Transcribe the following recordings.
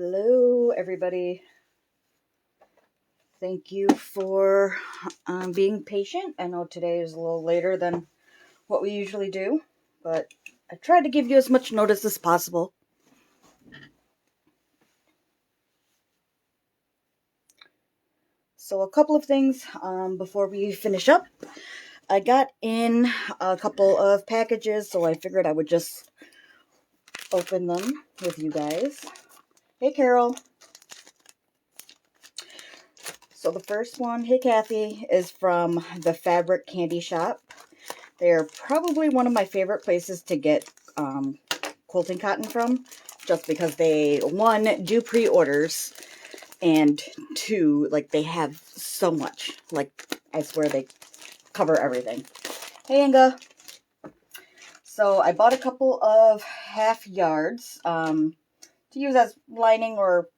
Hello, everybody. Thank you for being patient. I know today is a little later than what we usually do, but I tried to give you as much notice as possible. So a couple of things before we finish up. I got in a couple of packages, so I figured I would just open them with you guys. Hey, Carol. So the first one, hey, Kathy, is from the Fabric Candy Shop. They're probably one of my favorite places to get quilting cotton from, just because they, one, do pre-orders, and two, like, they have so much. Like, I swear they cover everything. Hey, Inga. So I bought a couple of half yards to use as lining or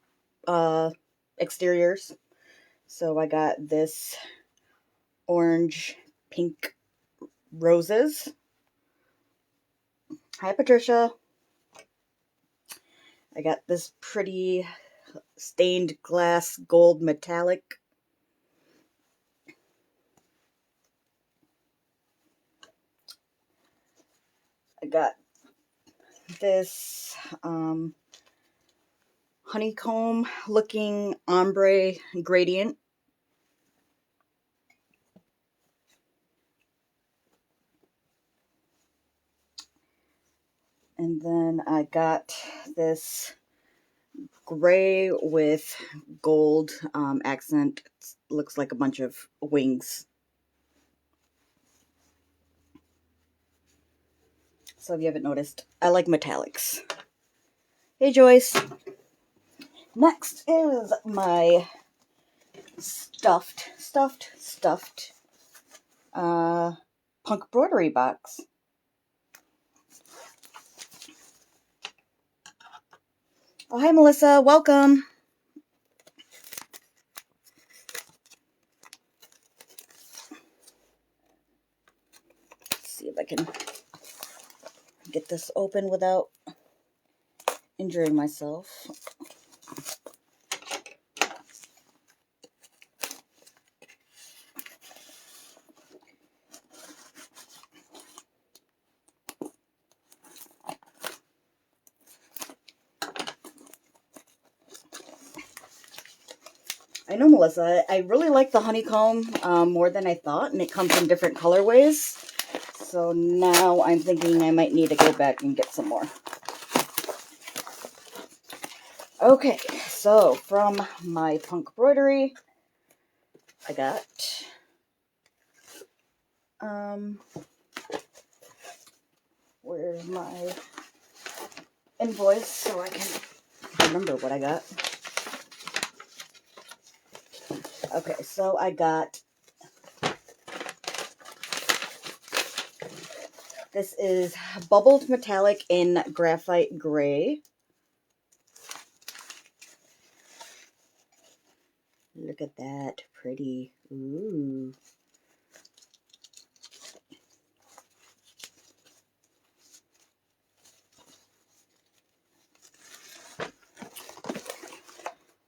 exteriors. So I got this orange, pink roses. Hi, Patricia. I got this pretty stained glass gold metallic. I got this honeycomb looking ombre gradient. And then I got this gray with gold accent. It looks like a bunch of wings. So if you haven't noticed, I like metallics. Hey, Joyce. Next is my stuffed punk broderie box. Oh, hi, Melissa. Welcome. Let's see if I can get this open without injuring myself. I know, Melissa. I really like the honeycomb more than I thought, and it comes in different colorways. So now I'm thinking I might need to go back and get some more. Okay, so from my punk broderie, I got where's my invoice so I can remember what I got. Okay, so I got, this is bubbled metallic in graphite gray. Look at that, pretty. Ooh.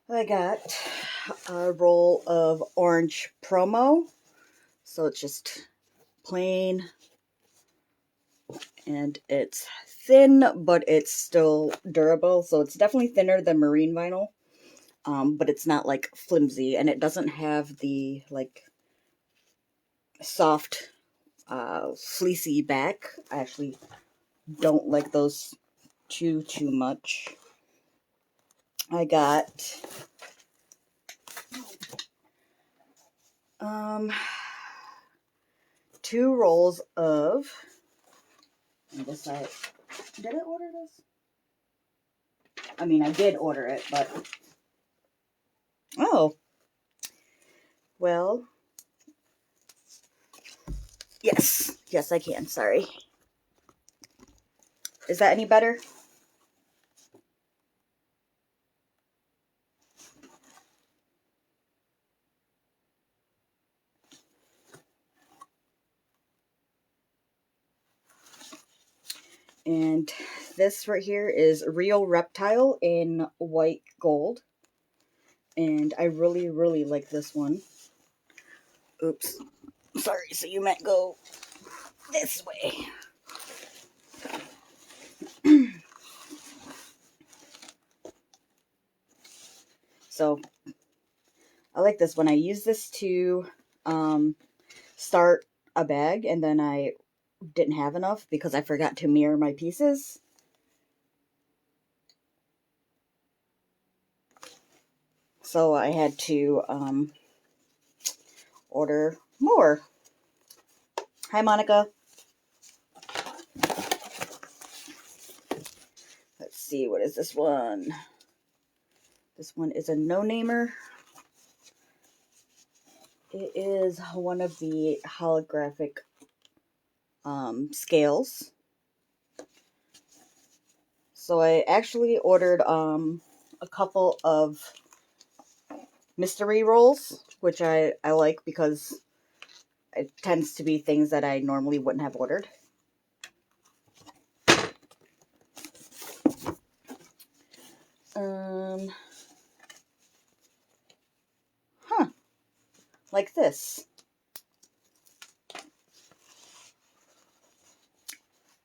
I got a roll of orange promo. So it's just plain. And it's thin, but it's still durable. So it's definitely thinner than marine vinyl. But it's not like flimsy. And it doesn't have the like soft, fleecy back. I actually don't like those too much. I got two rolls of, I guess did I order this? I mean, I did order it, but, oh, well, yes, I can, sorry. Is that any better? And this right here is Real Reptile in white gold. And I really, really like this one. Oops. Sorry, so you might go this way. So, I like this one. I use this to start a bag, and then I didn't have enough because I forgot to mirror my pieces. So I had to order more. Hi, Monica. Let's see, what is this one? This one is a no-namer. It is one of the holographic scales. So I actually ordered a couple of mystery rolls, which I like because it tends to be things that I normally wouldn't have ordered. Like this.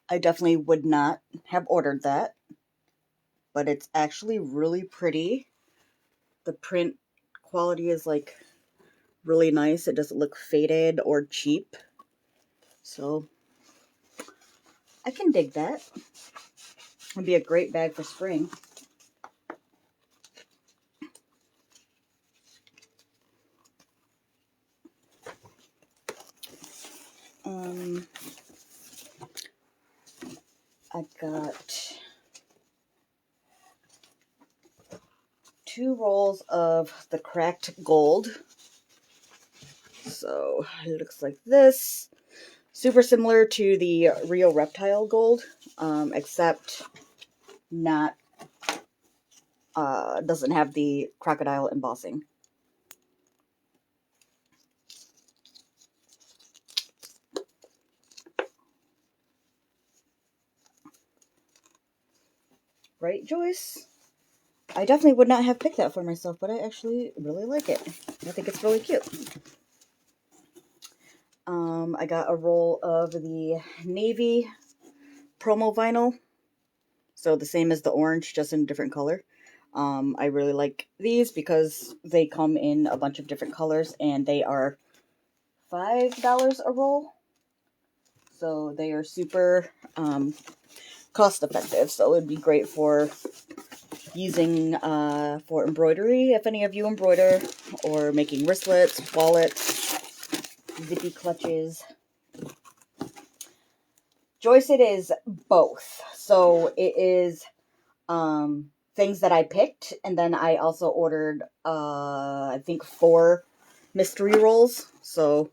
I definitely would not have ordered that, but it's actually really pretty. The print quality is like really nice. It doesn't look faded or cheap. So I can dig that. It'd be a great bag for spring. I got 2 rolls of the cracked gold. So it looks like this. Super similar to the Real Reptile gold, except not doesn't have the crocodile embossing. Right, Joyce? I definitely would not have picked that for myself, but I actually really like it. I think it's really cute. I got a roll of the navy promo vinyl. So the same as the orange, just in a different color. I really like these because they come in a bunch of different colors, and they are $5 a roll. So they are super cost effective. So it would be great for using for embroidery, if any of you embroider, or making wristlets, wallets, zippy clutches. Joyce, it is both. So it is things that I picked, and then I also ordered I think 4 mystery rolls. So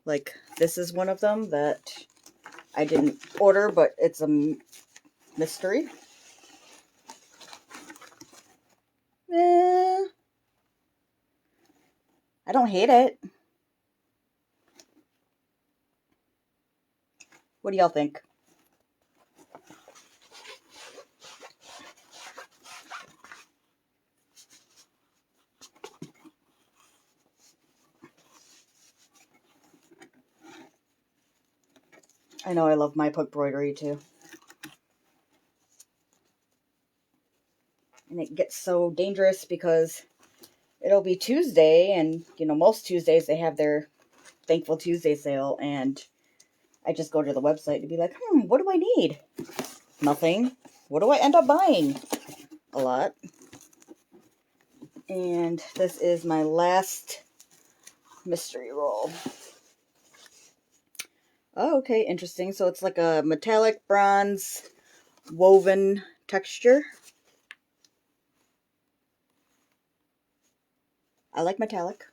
like this is one of them that I didn't order, but it's a mystery. I don't hate it. What do y'all think? I know I love my embroidery too. And it gets so dangerous because it'll be Tuesday, and you know, most Tuesdays they have their Thankful Tuesday sale, and I just go to the website to be like, what do I need? Nothing. What do I end up buying? A lot. And this is my last mystery roll. Oh, okay, interesting. So it's like a metallic bronze woven texture. I like metallic.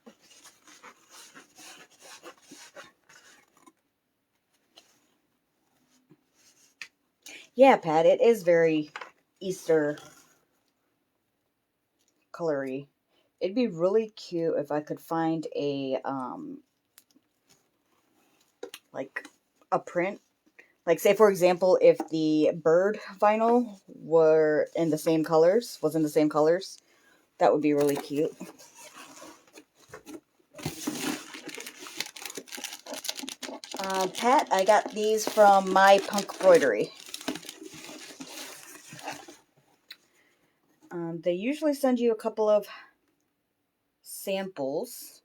Yeah, Pat, it is very Easter colory. It'd be really cute if I could find a like a print Like, say, for example, if the bird vinyl was in the same colors, that would be really cute. Pat, I got these from My Punk Broidery. They usually send you a couple of samples.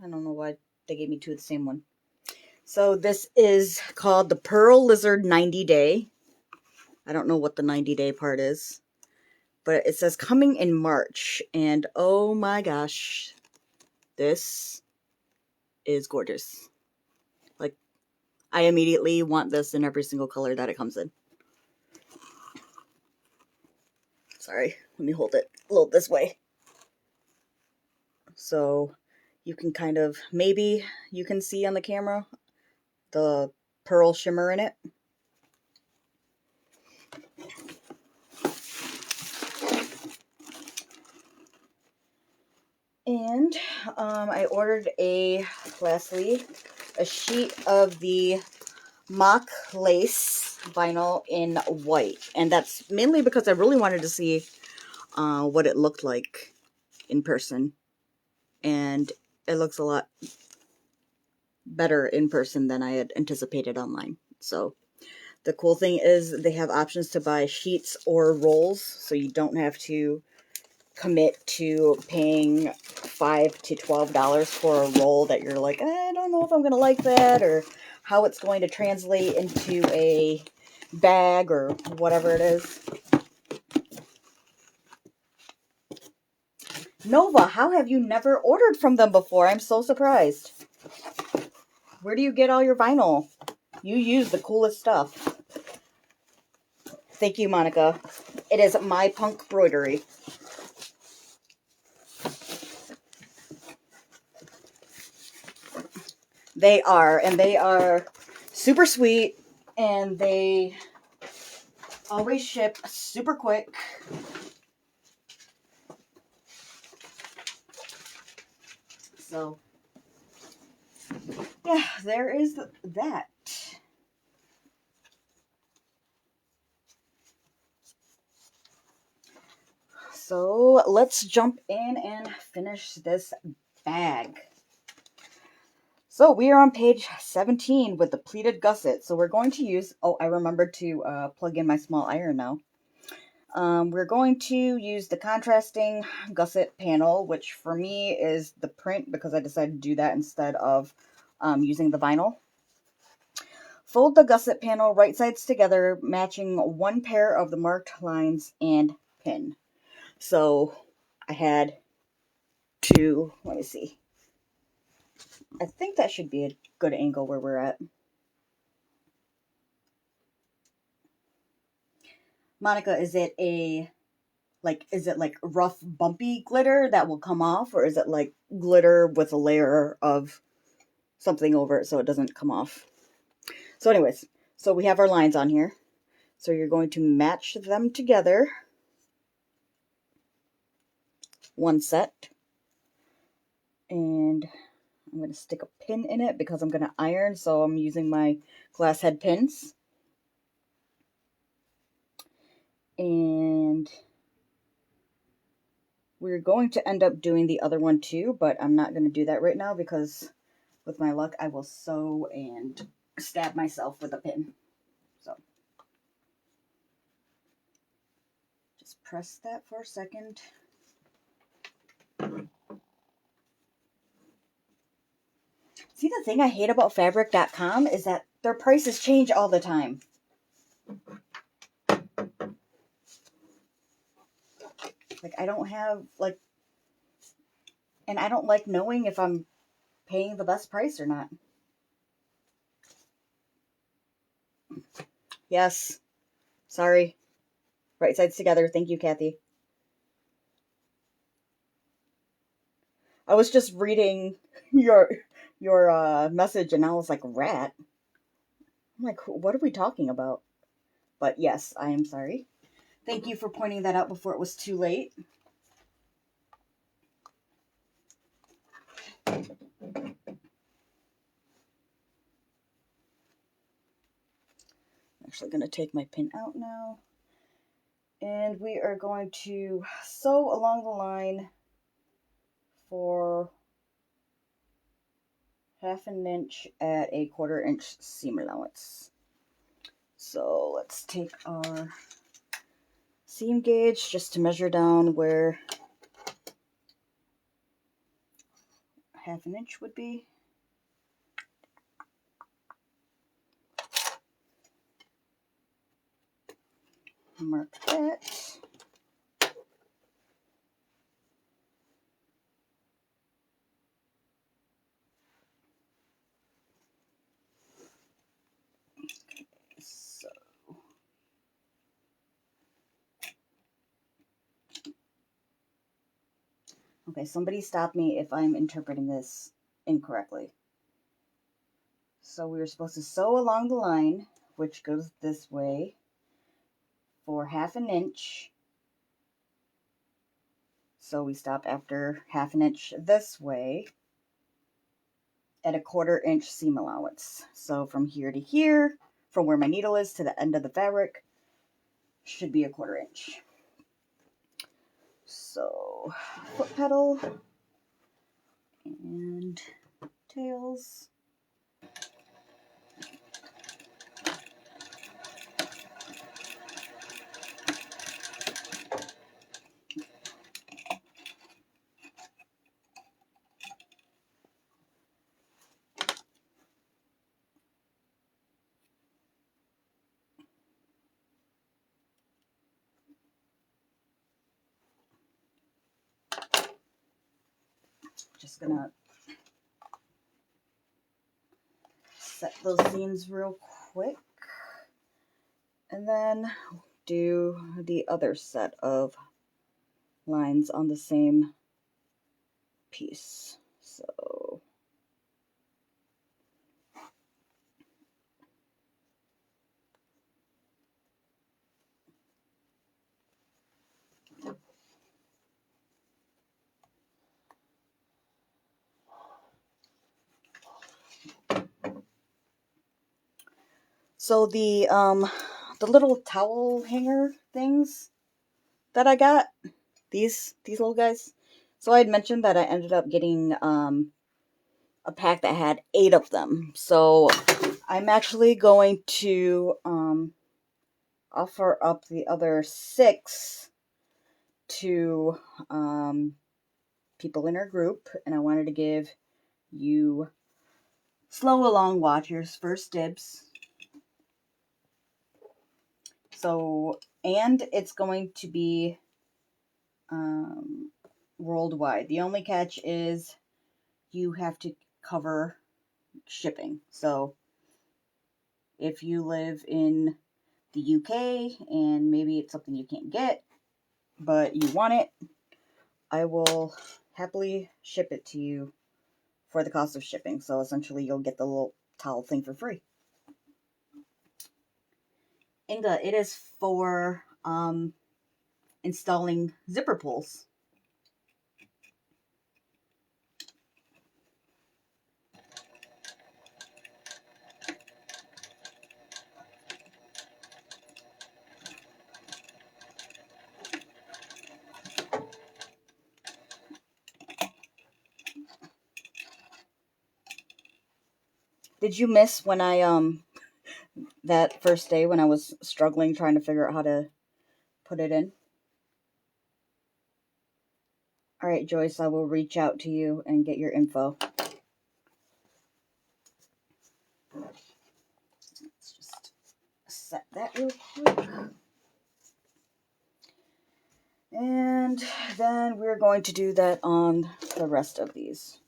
I don't know why they gave me two of the same one. So this is called the Pearl Lizard 90 Day. I don't know what the 90-day part is. But it says coming in March. And oh my gosh, this is gorgeous. Like, I immediately want this in every single color that it comes in. Sorry, let me hold it a little this way. So you can kind of, maybe you can see on the camera the pearl shimmer in it. And I ordered lastly, a sheet of the mock lace vinyl in white. And that's mainly because I really wanted to see what it looked like in person. And it looks a lot better in person than I had anticipated online. So the cool thing is they have options to buy sheets or rolls, so you don't have to commit to paying $5 to $12 for a roll that you're like, I don't know if I'm going to like that, or how it's going to translate into a bag or whatever it is. Nova, how have you never ordered from them before? I'm so surprised. Where do you get all your vinyl? You use the coolest stuff. Thank you, Monica. It is My Punk Broidery. They are super sweet, and they always ship super quick. So, yeah, there is that. So, let's jump in and finish this bag. So, we are on page 17 with the pleated gusset. So, we're going to use, oh, I remembered to plug in my small iron now. We're going to use the contrasting gusset panel, which for me is the print because I decided to do that instead of using the vinyl. Fold the gusset panel right sides together, matching one pair of the marked lines and pin. So I had to, let me see. I think that should be a good angle where we're at. Monica, is it like rough, bumpy glitter that will come off, or is it like glitter with a layer of something over it so it doesn't come off? So anyways, so we have our lines on here. So you're going to match them together. One set. And I'm going to stick a pin in it because I'm going to iron, so I'm using my glass head pins. And we're going to end up doing the other one too, but I'm not going to do that right now because with my luck, I will sew and stab myself with a pin. So just press that for a second. See, the thing I hate about fabric.com is that their prices change all the time. Like, I don't have, like, and I don't like knowing if I'm paying the best price or not. Yes. Sorry. Right sides together. Thank you, Kathy. I was just reading your message and I was like, rat? I'm like, what are we talking about? But yes, I am sorry. Thank you for pointing that out before it was too late. actually going to take my pin out now. And we are going to sew along the line for 1/2 inch at a 1/4 inch seam allowance. So let's take our seam gauge just to measure down where 1/2 inch would be. Mark that. So okay, somebody stop me if I'm interpreting this incorrectly. So we were supposed to sew along the line, which goes this way, for 1/2 inch. So we stop after 1/2 inch this way at a 1/4 inch seam allowance. So from here to here, from where my needle is to the end of the fabric, should be a 1/4 inch. So foot pedal and tails. Just gonna set those seams real quick and then do the other set of lines on the same piece. So the little towel hanger things that I got, these little guys. So I had mentioned that I ended up getting a pack that had 8 of them. So I'm actually going to offer up the other 6 to people in our group, and I wanted to give you Slowalong watchers first dibs. So, and it's going to be worldwide. The only catch is you have to cover shipping. So if you live in the UK and maybe it's something you can't get, but you want it, I will happily ship it to you for the cost of shipping. So essentially you'll get the little towel thing for free. Inga, it is for installing zipper pulls. Did you miss when I that first day when I was struggling trying to figure out how to put it in? All right, Joyce, I will reach out to you and get your info. Let's just set that real quick. And then we're going to do that on the rest of these.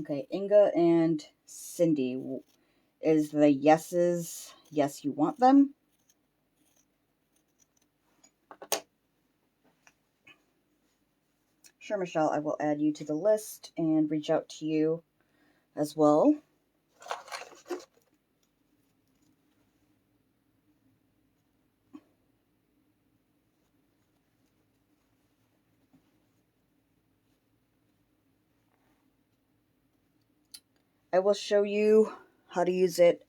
Okay, Inga and Cindy, is the yeses yes you want them? Sure, Michelle, I will add you to the list and reach out to you as well. I will show you how to use it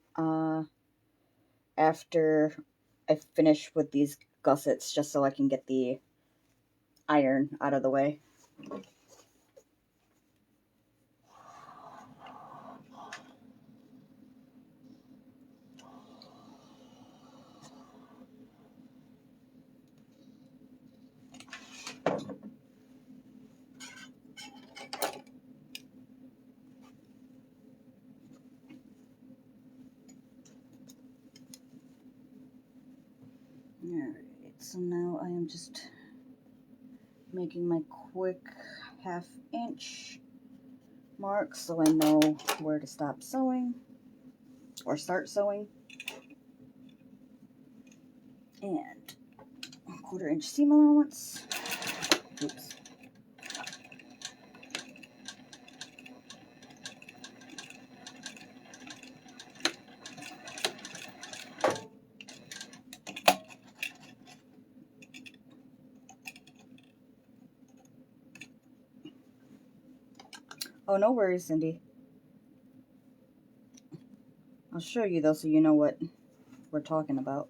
after I finish with these gussets, just so I can get the iron out of the way. Alright, so now I am just making my quick 1/2 inch mark so I know where to stop sewing or start sewing. And 1/4 inch seam allowance. Oops. Oh, no worries, Cindy. I'll show you though so you know what we're talking about.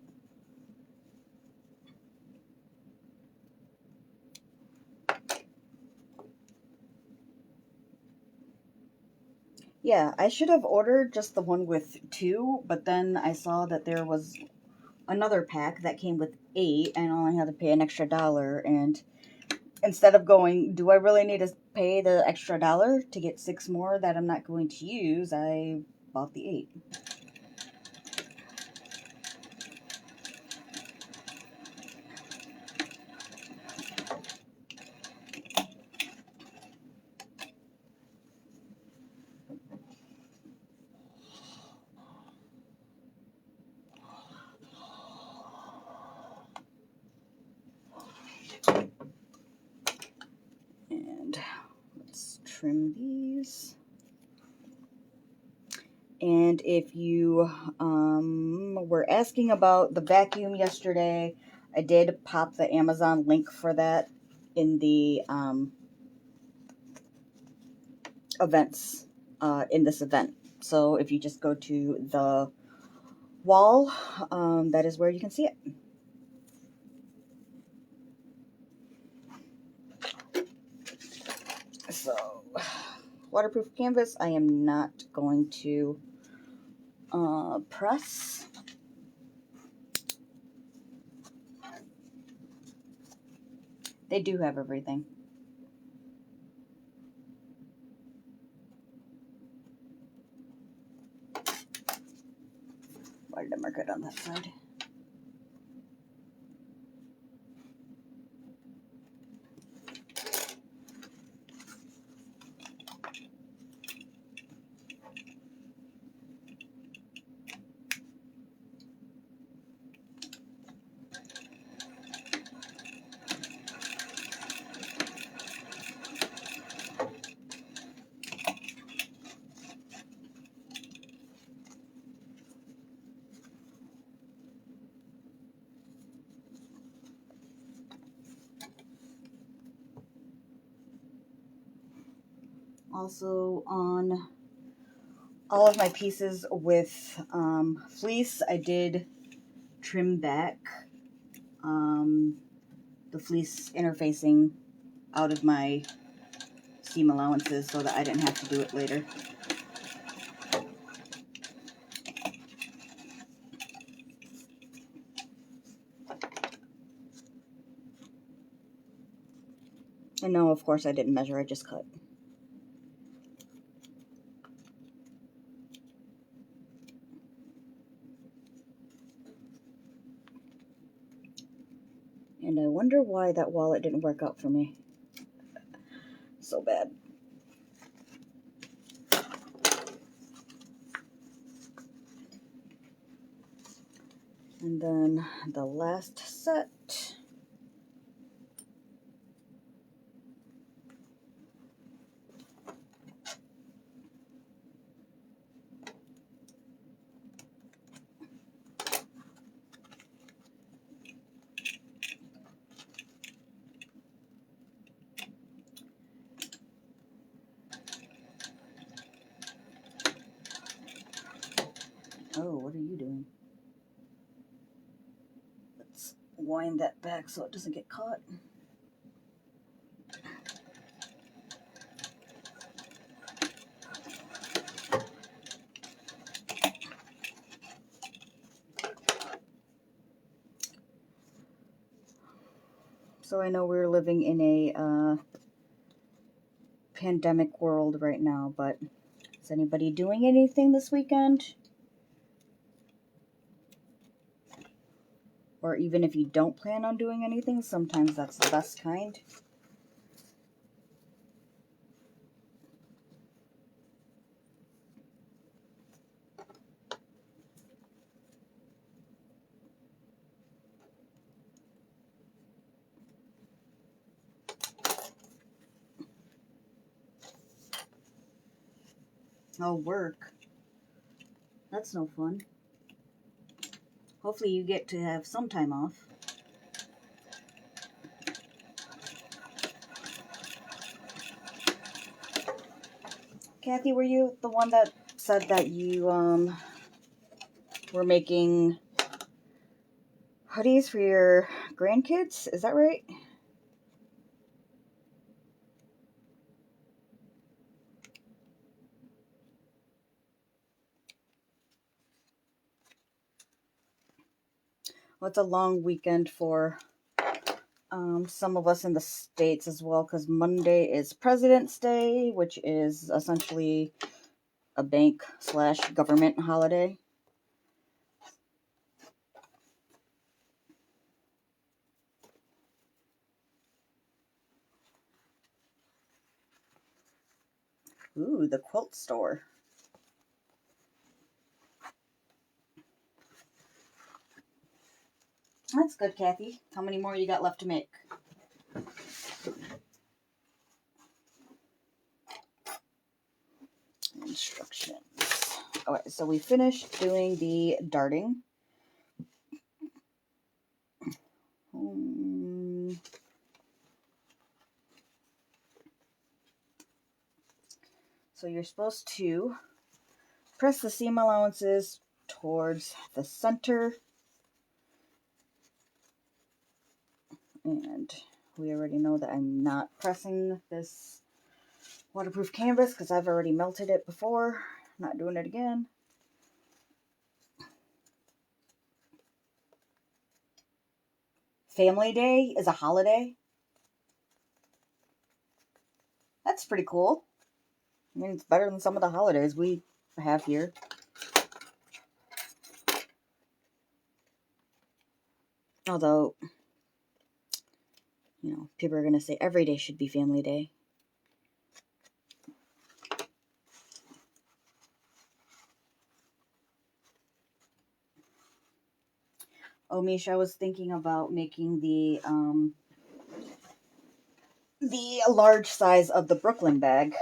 Yeah, I should have ordered just the one with 2, but then I saw that there was another pack that came with 8 and I only had to pay an extra $1, and instead of going, do I really need to pay the extra $1 to get 6 more that I'm not going to use, I bought the 8. And let's trim these. And if you were asking about the vacuum yesterday, I did pop the Amazon link for that in the events, in this event. So if you just go to the wall, that is where you can see it. So, waterproof canvas, I am not going to press. They do have everything. Why did I mark it on that side? Also on all of my pieces with fleece, I did trim back the fleece interfacing out of my seam allowances so that I didn't have to do it later. And no, of course I didn't measure, I just cut. And I wonder why that wallet didn't work out for me. So bad. And then the last set. Oh, what are you doing? Let's wind that back so it doesn't get caught. So I know we're living in a pandemic world right now, but is anybody doing anything this weekend? Or even if you don't plan on doing anything, sometimes that's the best kind. Oh, work. That's no fun. Hopefully you get to have some time off. Kathy, were you the one that said that you were making hoodies for your grandkids? Is that right? Well, it's a long weekend for some of us in the States as well, because Monday is President's Day, which is essentially a bank/government holiday. Ooh, the quilt store. That's good, Kathy. How many more you got left to make? Instructions. Alright, so we finished doing the darting. So you're supposed to press the seam allowances towards the center. And we already know that I'm not pressing this waterproof canvas because I've already melted it before. Not doing it again. Family Day is a holiday. That's pretty cool. I mean, it's better than some of the holidays we have here. Although, you know, people are going to say every day should be Family Day. Oh, Misha, I was thinking about making the large size of the Brooklyn bag.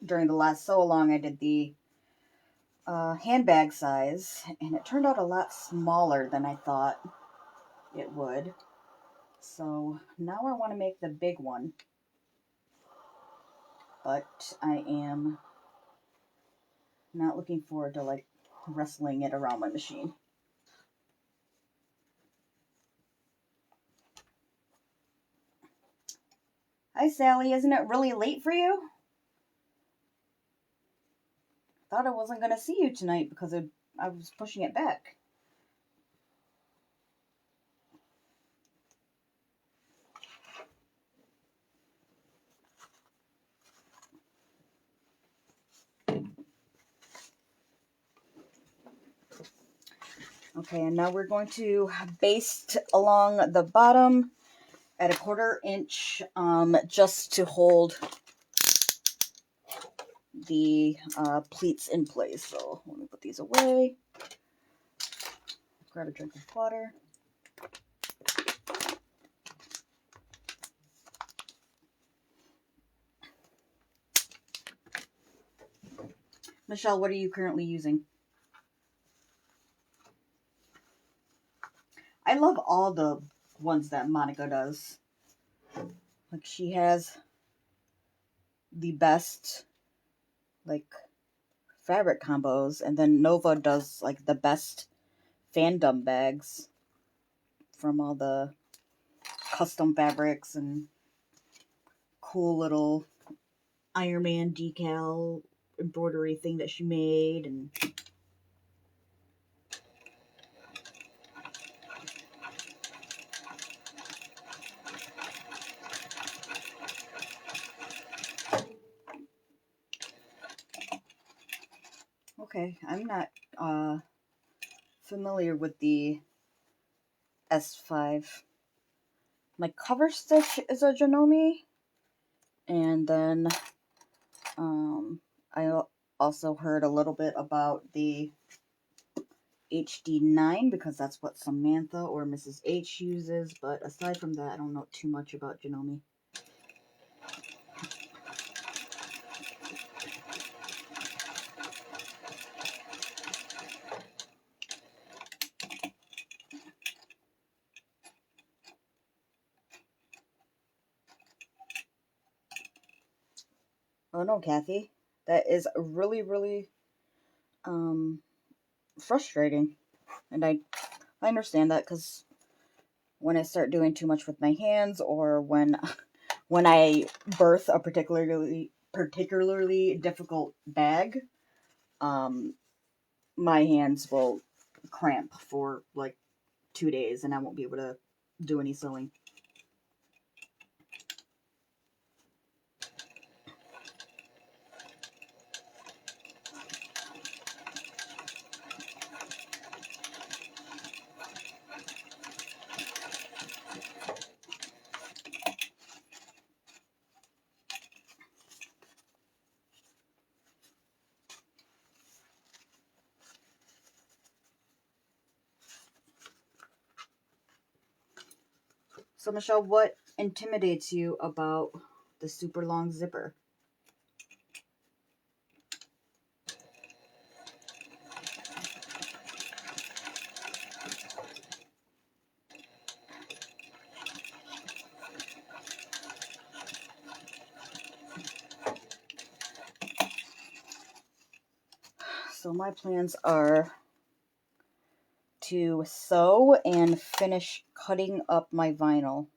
During the last Swoon, I did the handbag size, and it turned out a lot smaller than I thought it would. So now I want to make the big one, but I am not looking forward to like wrestling it around my machine. Hi, Sally. Isn't it really late for you? Thought I wasn't going to see you tonight because I was pushing it back. Okay, and now we're going to baste along the bottom at 1/4 inch, just to hold the pleats in place. So let me put these away. Grab a drink of water. Michelle, what are you currently using? I love all the ones that Monica does. Like, she has the best, like, fabric combos, and then Nova does like the best fandom bags from all the custom fabrics and cool little Iron Man decal embroidery thing that she made. And okay, I'm not familiar with the S5. My cover stitch is a Janome, and then I also heard a little bit about the HD9 because that's what Samantha or Mrs. H uses, but aside from that, I don't know too much about Janome. Oh no, Kathy, that is really, really frustrating, and I understand that because when I start doing too much with my hands, or when I birth a particularly difficult bag, um, my hands will cramp for like 2 days, and I won't be able to do any sewing. So, Michelle, what intimidates you about the super long zipper? So my plans are to sew and finish cutting up my vinyl.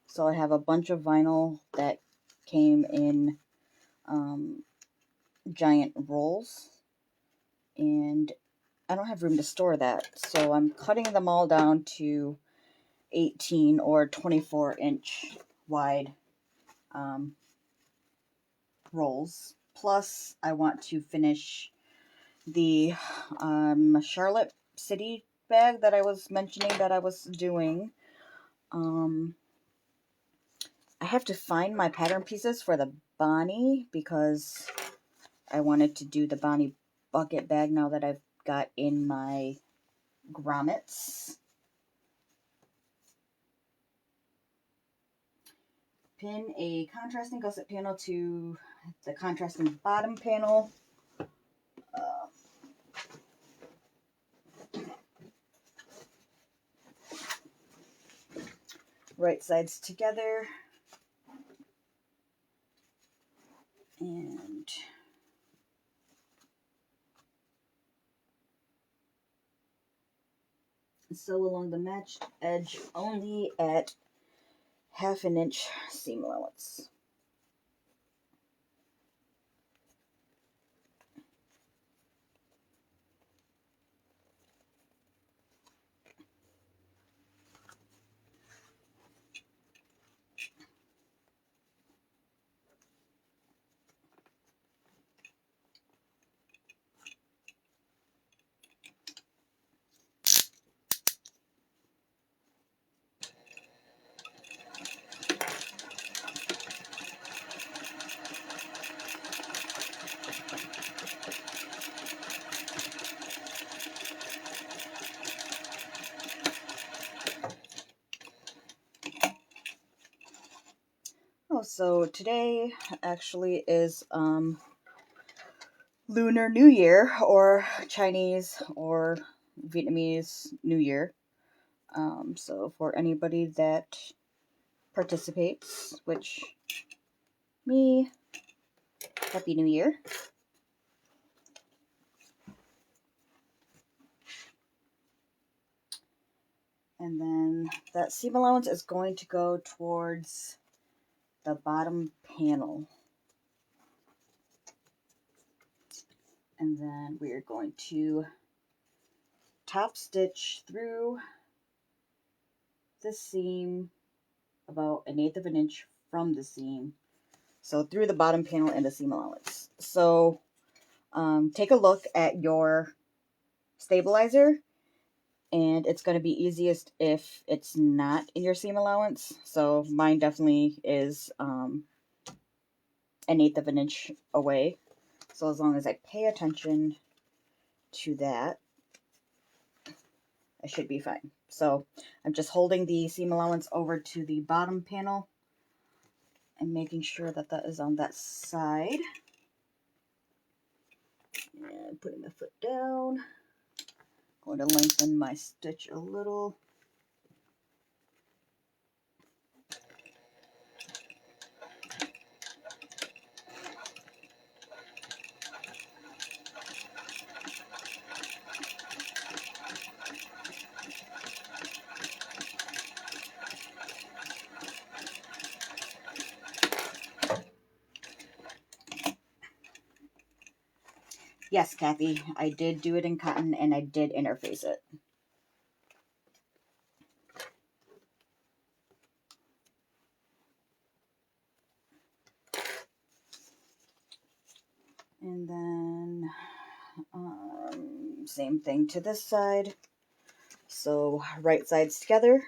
So I have a bunch of vinyl that came in giant rolls, and I don't have room to store that. So I'm cutting them all down to 18 or 24-inch wide rolls. Plus, I want to finish the Charlotte City bag that I was mentioning that I was doing. I have to find my pattern pieces for the Bonnie because I wanted to do the Bonnie bucket bag now that I've got in my grommets. Pin a contrasting gusset panel to the contrasting bottom panel. Right sides together. And sew along the matched edge only at 1/2 inch seam allowance. Oh, so today actually is Lunar New Year, or Chinese or Vietnamese New Year. So for anybody that participates, which me, Happy New Year. And then that seam allowance is going to go towards the bottom panel. And then we are going to top stitch through the seam about 1/8 of an inch from the seam. So through the bottom panel and the seam allowance. So take a look at your stabilizer, and it's going to be easiest if it's not in your seam allowance. So mine definitely is 1/8 of an inch away. So as long as I pay attention to that, I should be fine. So I'm just holding the seam allowance over to the bottom panel and making sure that that is on that side. And putting my foot down. Going to lengthen my stitch a little. Yes, Kathy, I did do it in cotton and I did interface it. And then same thing to this side. So right sides together.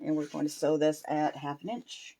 And we're going to sew this at 1/2 inch.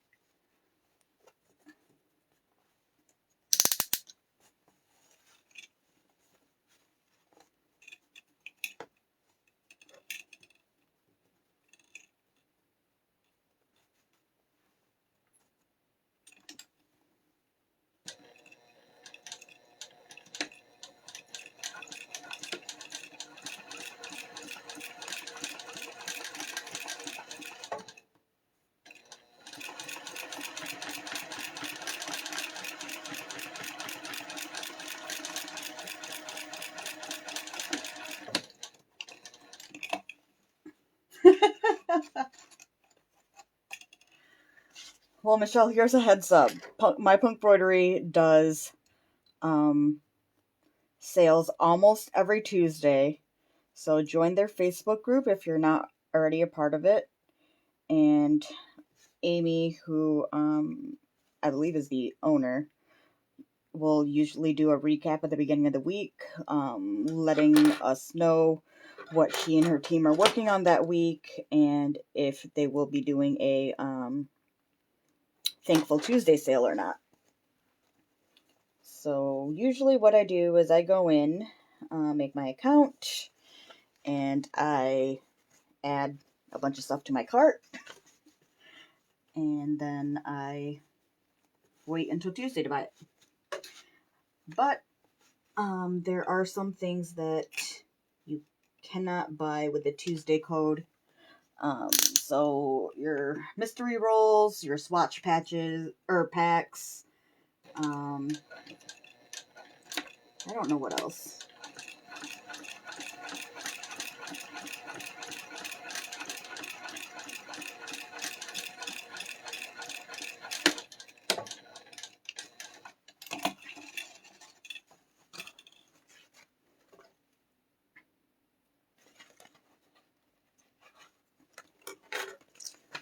Well, Michelle, here's a heads up. My Punk Embroidery does sales almost every Tuesday. So join their Facebook group if you're not already a part of it. And Amy, who I believe is the owner, will usually do a recap at the beginning of the week, letting us know what she and her team are working on that week and if they will be doing a Thankful Tuesday sale or not. So usually what I do is I go in, make my account, and I add a bunch of stuff to my cart, and then I wait until Tuesday to buy it. But there are some things that you cannot buy with the Tuesday code. So your mystery rolls, your swatch patches or packs. I don't know what else.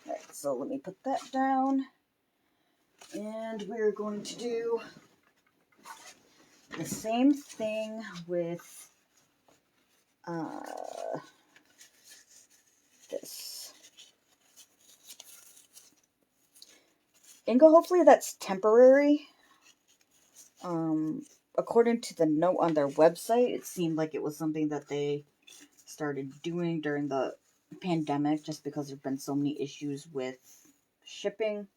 Alright, so let me put that down. And we're going to do the same thing with this. Inga, hopefully that's temporary. According to the note on their website, it seemed like it was something that they started doing during the pandemic just because there have been so many issues with shipping.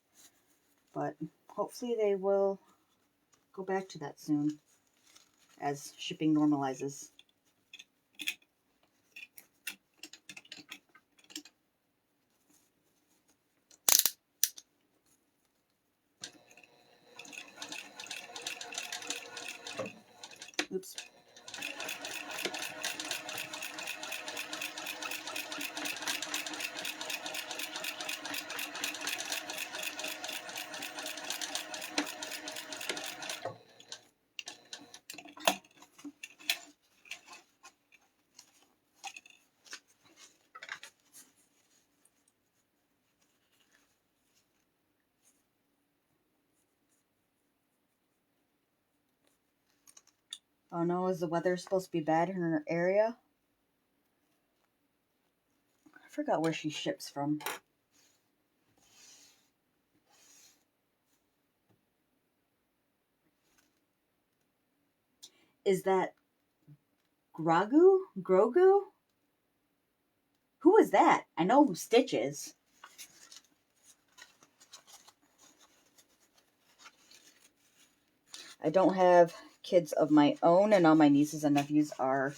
But hopefully they will go back to that soon as shipping normalizes. Oops. Oh no, is the weather supposed to be bad in her area? I forgot where she ships from. Is that Grogu? Who is that? I know who Stitch is. I don't have kids of my own, and all my nieces and nephews are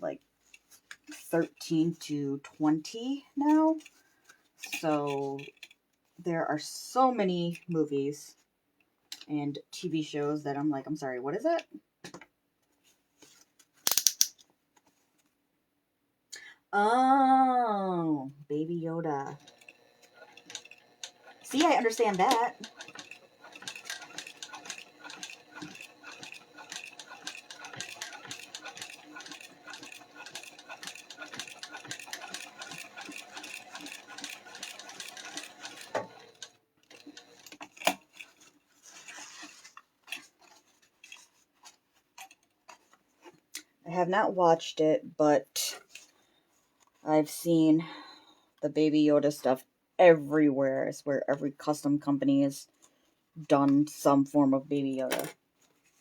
like 13 to 20 now. So there are so many movies and TV shows that I'm like, I'm sorry, what is it? Oh, Baby Yoda. See, I understand that. I have not watched it, but I've seen the Baby Yoda stuff everywhere. I swear every custom company has done some form of Baby Yoda.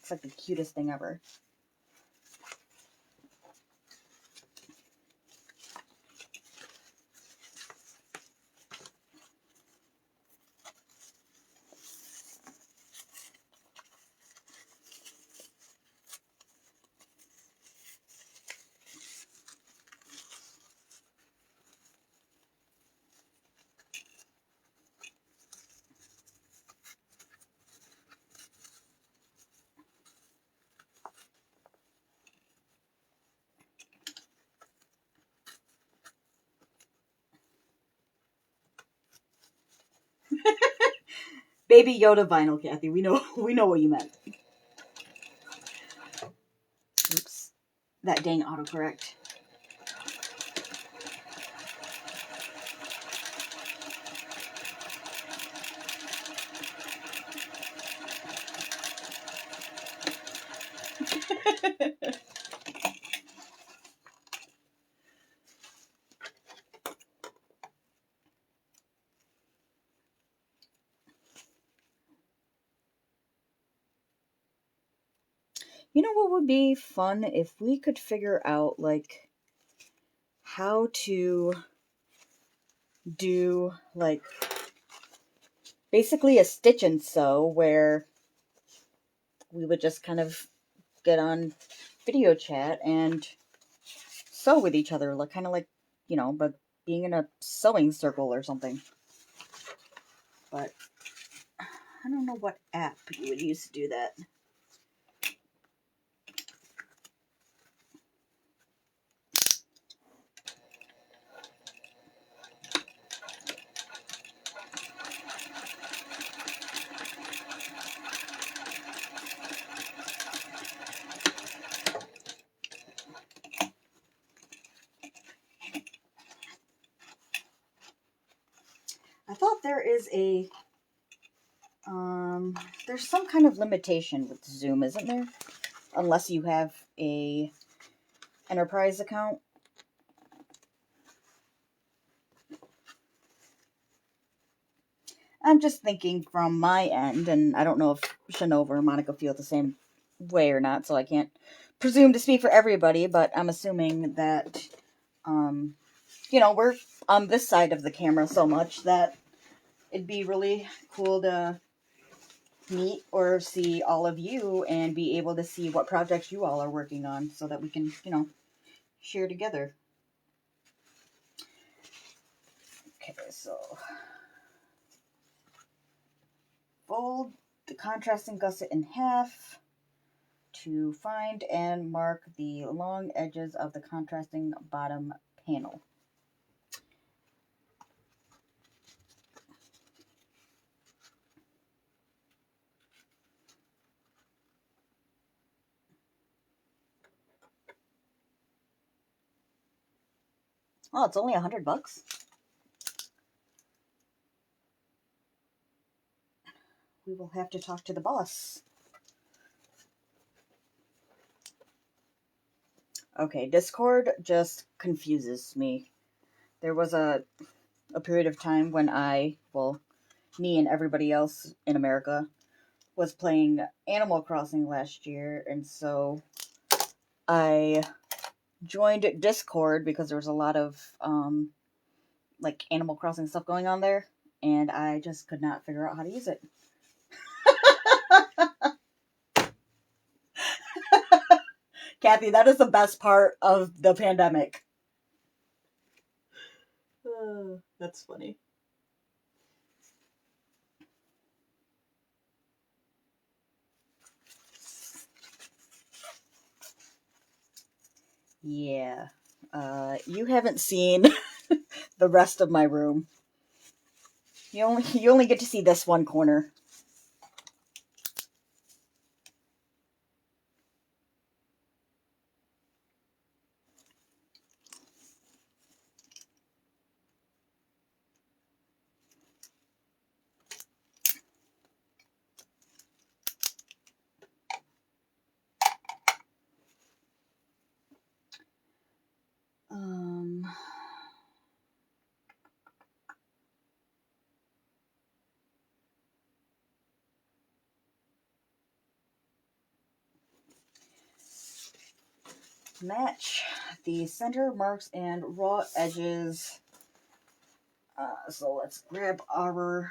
It's like the cutest thing ever. Baby Yoda vinyl, Kathy. We know what you meant. Oops. That dang autocorrect. You know what would be fun if we could figure out like how to do like basically a stitch and sew where we would just kind of get on video chat and sew with each other, like kind of like, but being in a sewing circle or something. But I don't know what app you would use to do that. I thought there is there's some kind of limitation with Zoom, isn't there? Unless you have a enterprise account. I'm just thinking from my end, and I don't know if Shanova or Monica feel the same way or not, so I can't presume to speak for everybody, but I'm assuming that, we're on this side of the camera so much that it'd be really cool to meet or see all of you and be able to see what projects you all are working on so that we can, share together. Okay, so fold the contrasting gusset in half to find and mark the long edges of the contrasting bottom panel. Oh, it's only $100. We will have to talk to the boss. Okay, Discord just confuses me. There was a period of time when me and everybody else in America was playing Animal Crossing last year, and so I joined Discord because there was a lot of like Animal Crossing stuff going on there, and I just could not figure out how to use it. Kathy, that is the best part of the pandemic. That's funny. Yeah. You haven't seen the rest of my room. You only get to see this one corner. Um, Match the center marks and raw edges. So let's grab our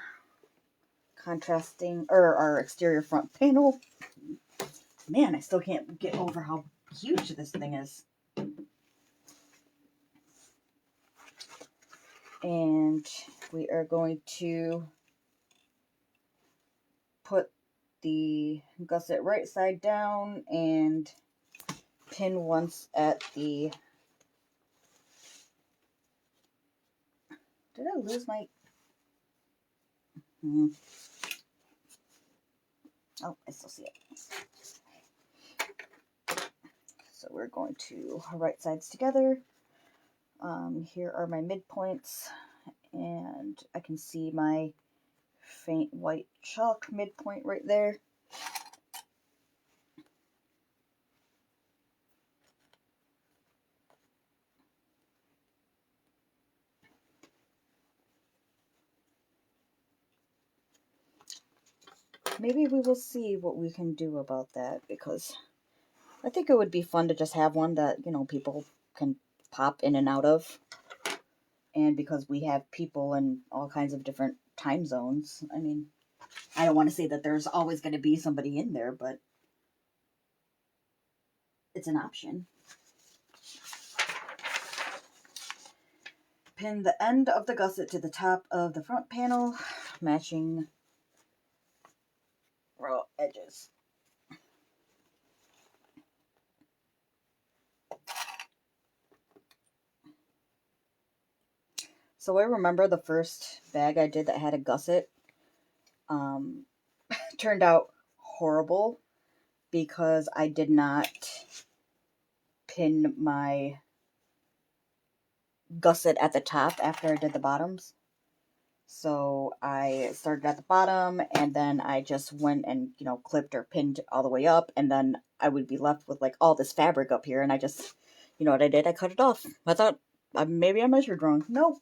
contrasting or our exterior front panel. Man, I still can't get over how huge this thing is. And we are going to put the gusset right side down and pin once at the... Did I lose my... Oh, I still see it. So we're going to right sides together. Here are my midpoints, and I can see my faint white chalk midpoint right there. Maybe we will see what we can do about that, because I think it would be fun to just have one that, people can pop in and out of. And because we have people in all kinds of different time zones, I mean, I don't want to say that there's always going to be somebody in there, but it's an option. Pin the end of the gusset to the top of the front panel, matching raw edges. So I remember the first bag I did that had a gusset turned out horrible because I did not pin my gusset at the top after I did the bottoms. So I started at the bottom, and then I just went and, clipped or pinned all the way up, and then I would be left with like all this fabric up here, and I just, what I did? I cut it off. I thought maybe I measured wrong. Nope.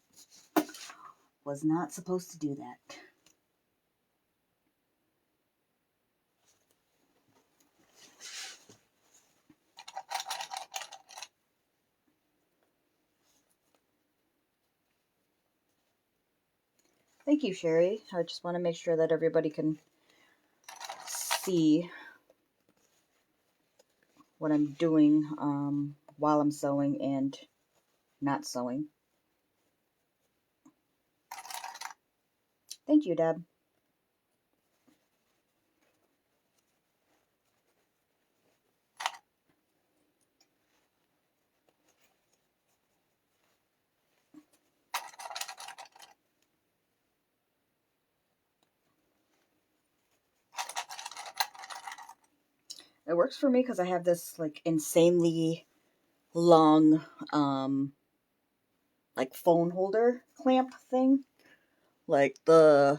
Was not supposed to do that. Thank you, Sherry. I just want to make sure that everybody can see what I'm doing while I'm sewing and not sewing. Thank you, Deb. It works for me because I have this like insanely long like phone holder clamp thing. Like I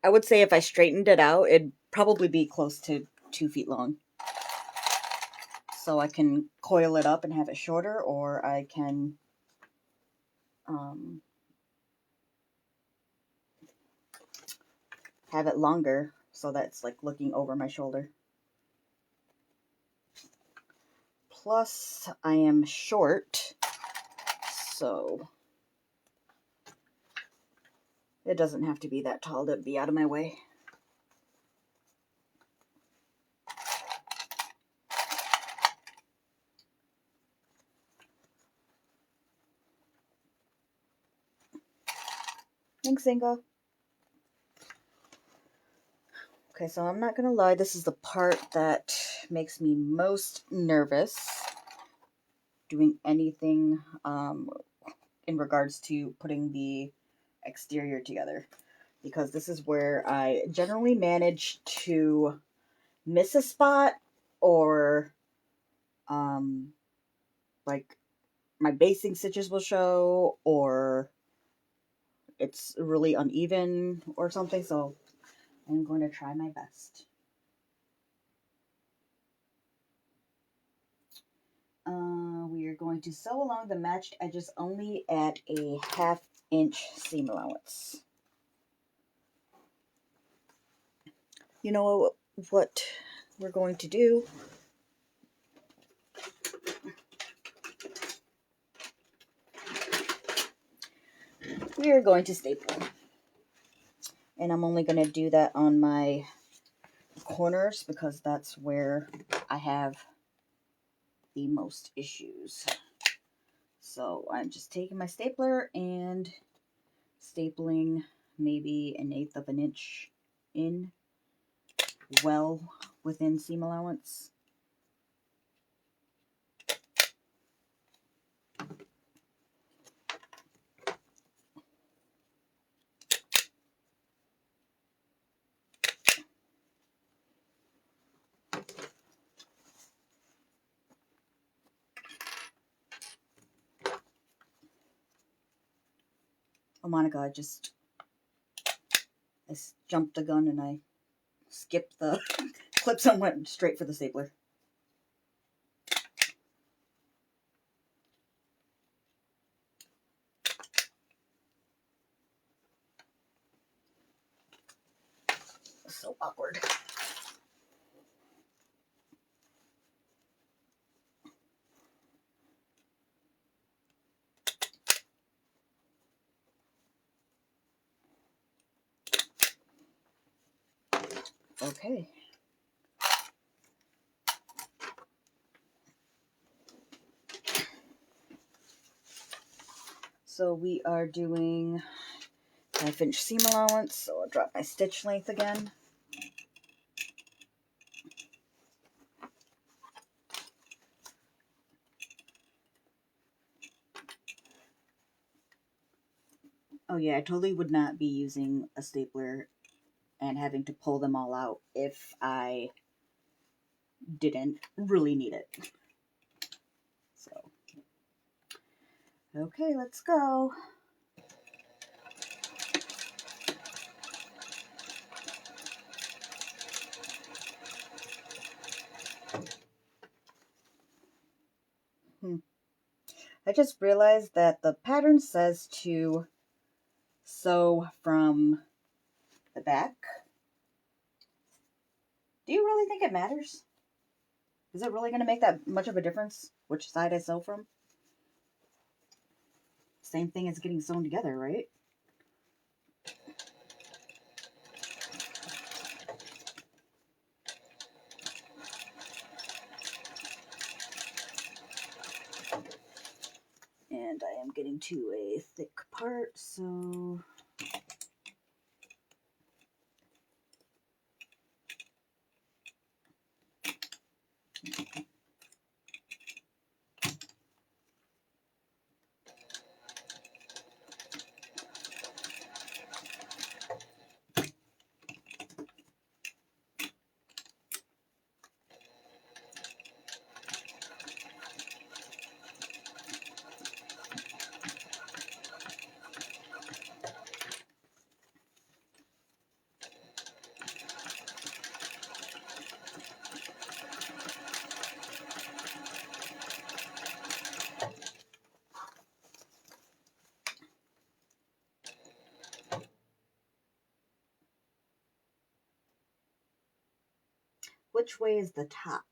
would say if I straightened it out, it'd probably be close to 2 feet long. So I can coil it up and have it shorter, or I can have it longer so that's like looking over my shoulder. Plus, I am short, so it doesn't have to be that tall to be out of my way. Thanks, Inga. Okay, so I'm not going to lie, this is the part that makes me most nervous doing anything in regards to putting the exterior together, because this is where I generally manage to miss a spot, or like my basting stitches will show, or it's really uneven or something, so I'm going to try my best. We are going to sew along the matched edges only at a 1/2 inch seam allowance. You know what we're going to do? We are going to staple. And I'm only going to do that on my corners because that's where I have the most issues. So I'm just taking my stapler and stapling maybe 1/8 of an inch in, well within seam allowance. Oh Monica, I just jumped the gun and I skipped the clips and went straight for the stapler. So awkward. Okay. So we are doing 1/2 inch seam allowance, so I'll drop my stitch length again. Oh yeah, I totally would not be using a stapler and having to pull them all out if I didn't really need it. So, okay, let's go. I just realized that the pattern says to sew from the back. Do you really think it matters? Is it really going to make that much of a difference which side I sew from? Same thing as getting sewn together, right? And I am getting to a thick part, so which way is the top?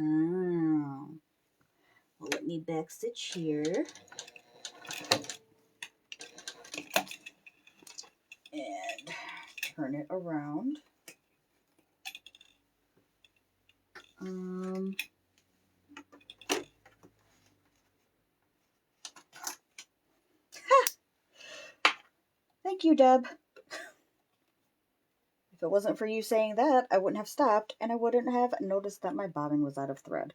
Oh. Well, let me back stitch here. And turn it around. Thank you, Deb. If it wasn't for you saying that, I wouldn't have stopped, and I wouldn't have noticed that my bobbin was out of thread.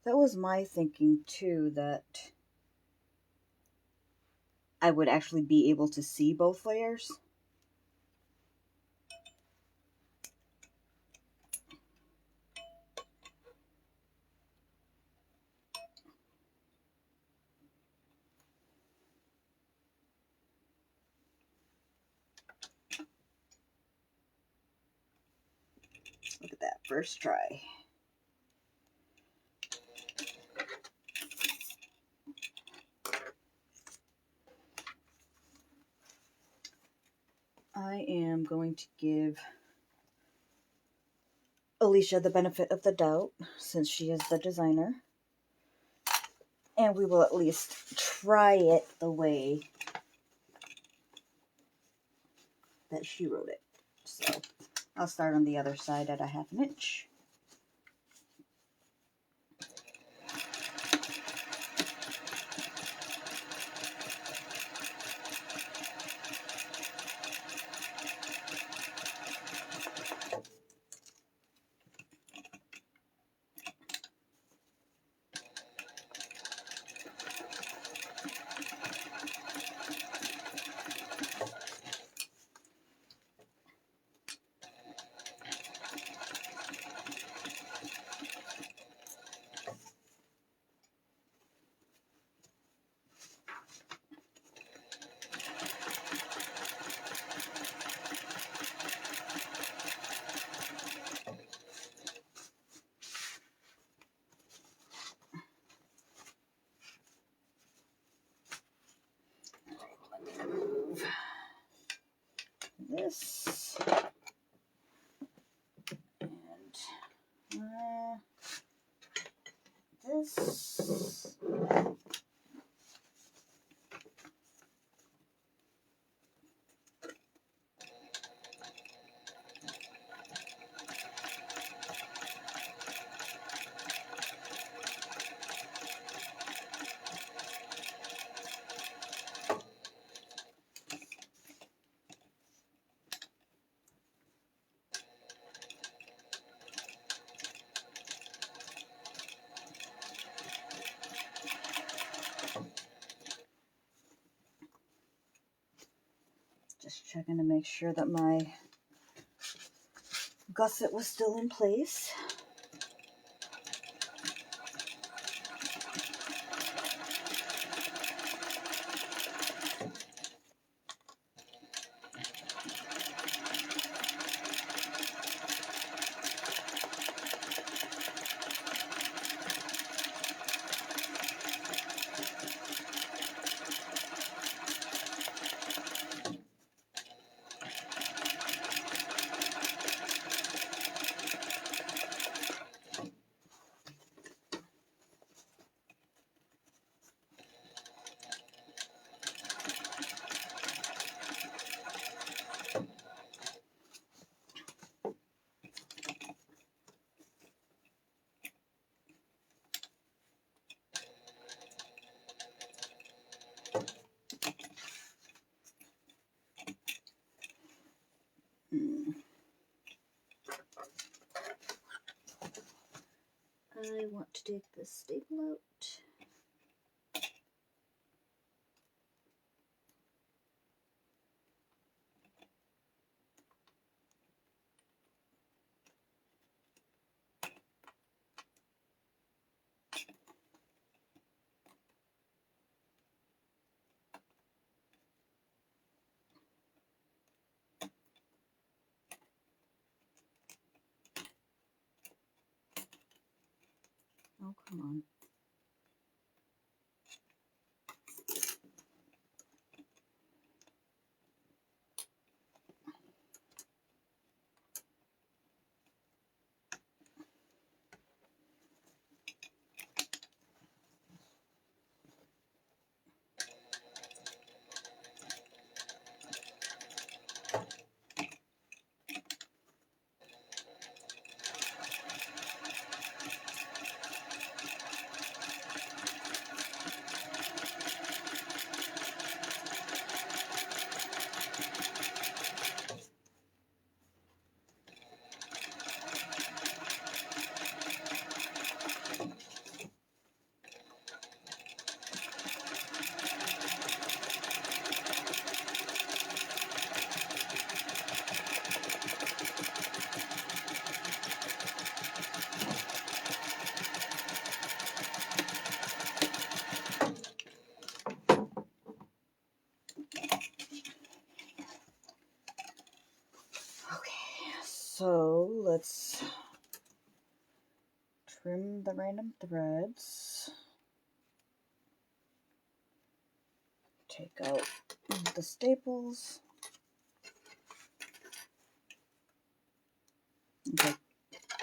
That was my thinking too, that I would actually be able to see both layers. Look at that, first try. I am going to give Alicia the benefit of the doubt, since she is the designer. And we will at least try it the way that she wrote it. So I'll start on the other side at a 1/2 inch. This and this. Just checking to make sure that my gusset was still in place. take this staple out. Oh, come on. So let's trim the random threads. Take out the staples.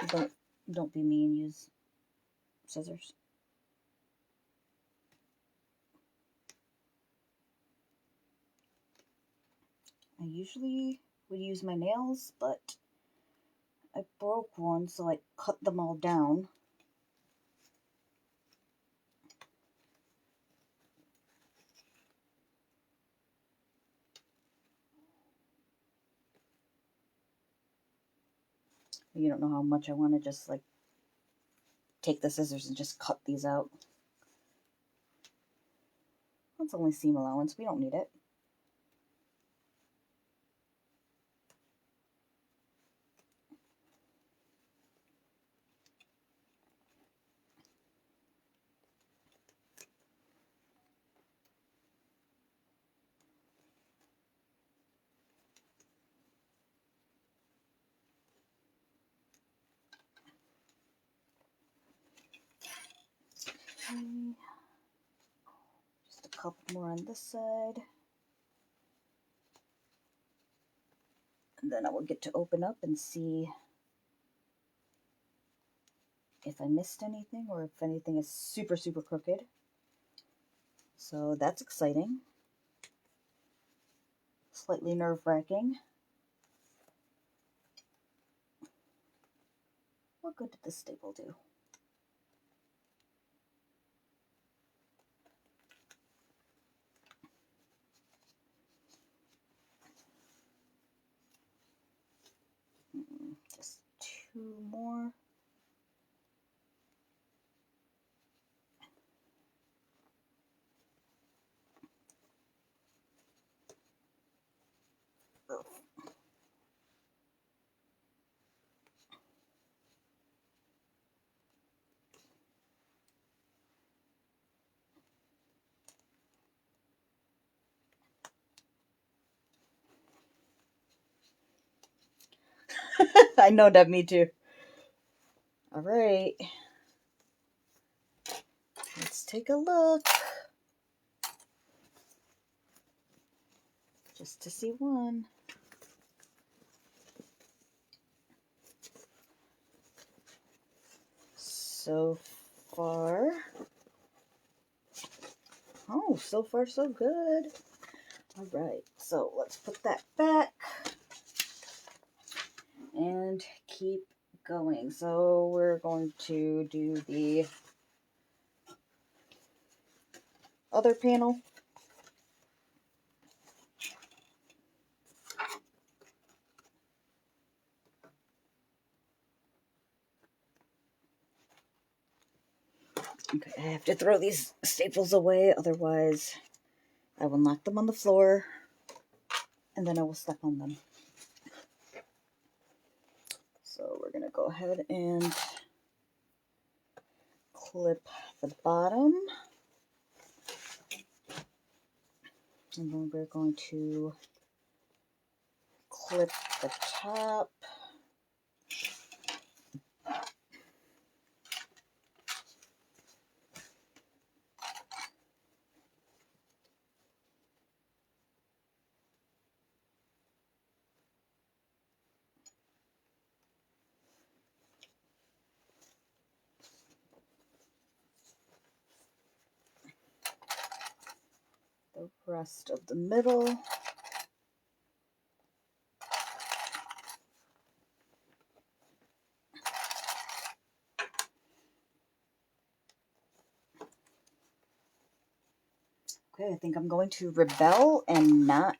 Okay, don't be mean, use scissors. I usually would use my nails, but I broke one, so I cut them all down. You don't know how much I want to just like take the scissors and just cut these out. That's only seam allowance, we don't need it. Okay. Just a couple more on this side. And then I will get to open up and see if I missed anything or if anything is super, super crooked. So that's exciting. Slightly nerve-wracking. What good did this staple do? Just two more. Ugh. I know that, me too. All right. Let's take a look. Just to see one. So far. Oh, so far so good. All right, so let's put that back and keep going. So we're going to do the other panel. Okay, I have to throw these staples away, otherwise I will knock them on the floor and then I will step on them. So we're going to go ahead and clip the bottom. And then we're going to clip the top. The rest of the middle. Okay, I think I'm going to rebel and not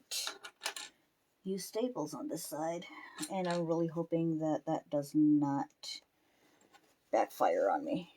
use staples on this side. And I'm really hoping that that does not backfire on me.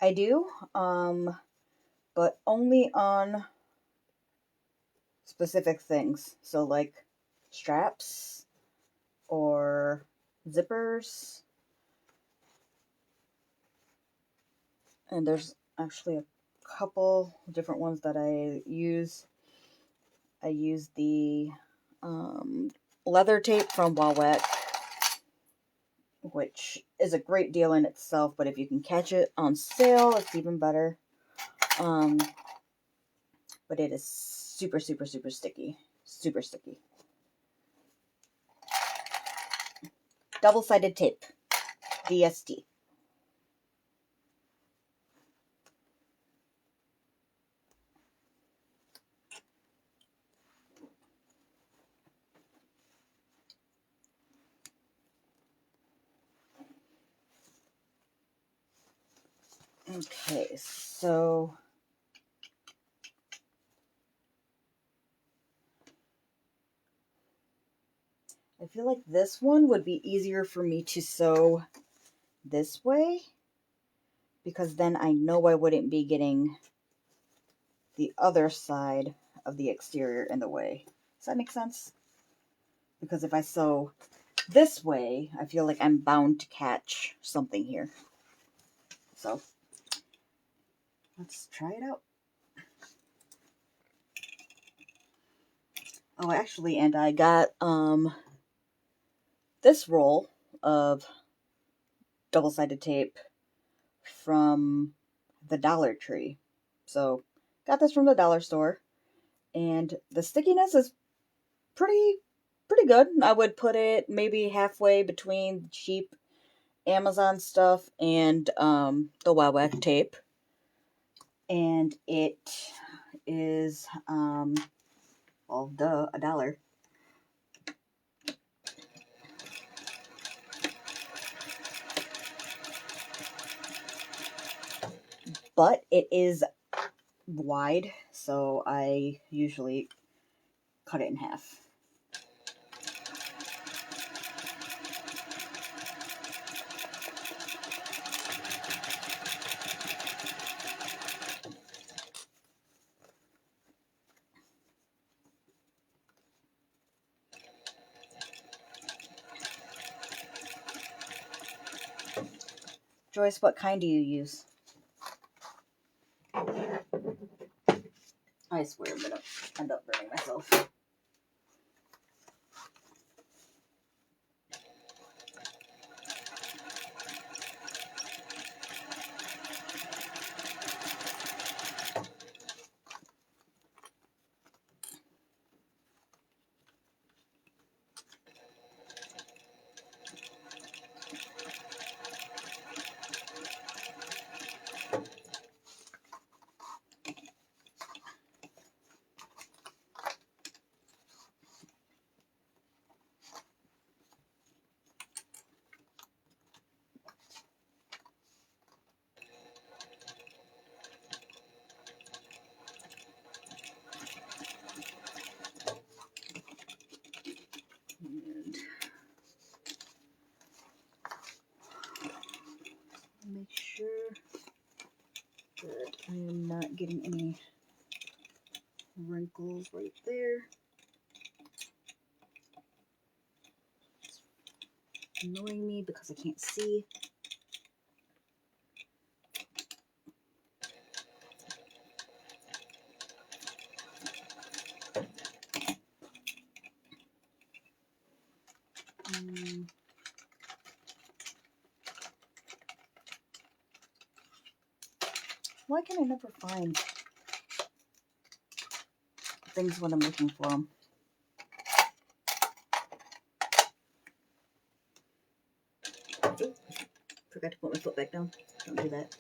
I do, but only on specific things. So like straps or zippers. And there's actually a couple different ones that I use. I use the leather tape from Wowet, which is a great deal in itself, but if you can catch it on sale, it's even better. But it is super, super, super sticky. Super sticky. Double-sided tape. DST. Okay, so I feel like this one would be easier for me to sew this way, because then I know I wouldn't be getting the other side of the exterior in the way. Does that make sense? Because if I sew this way, I feel like I'm bound to catch something here. So let's try it out. Oh, actually, and I got this roll of double-sided tape from the Dollar Tree. So got this from the dollar store, and the stickiness is pretty good. I would put it maybe halfway between the cheap Amazon stuff and the Wowet tape. And it is well, duh, $1. But it is wide, so I usually cut it in half. Joyce, what kind do you use? I swear I'm gonna end up burning myself. getting any wrinkles right there. It's annoying me because I can't see. Why can I never find things when I'm looking for them? Oop, forgot to put my foot back down. Don't do that.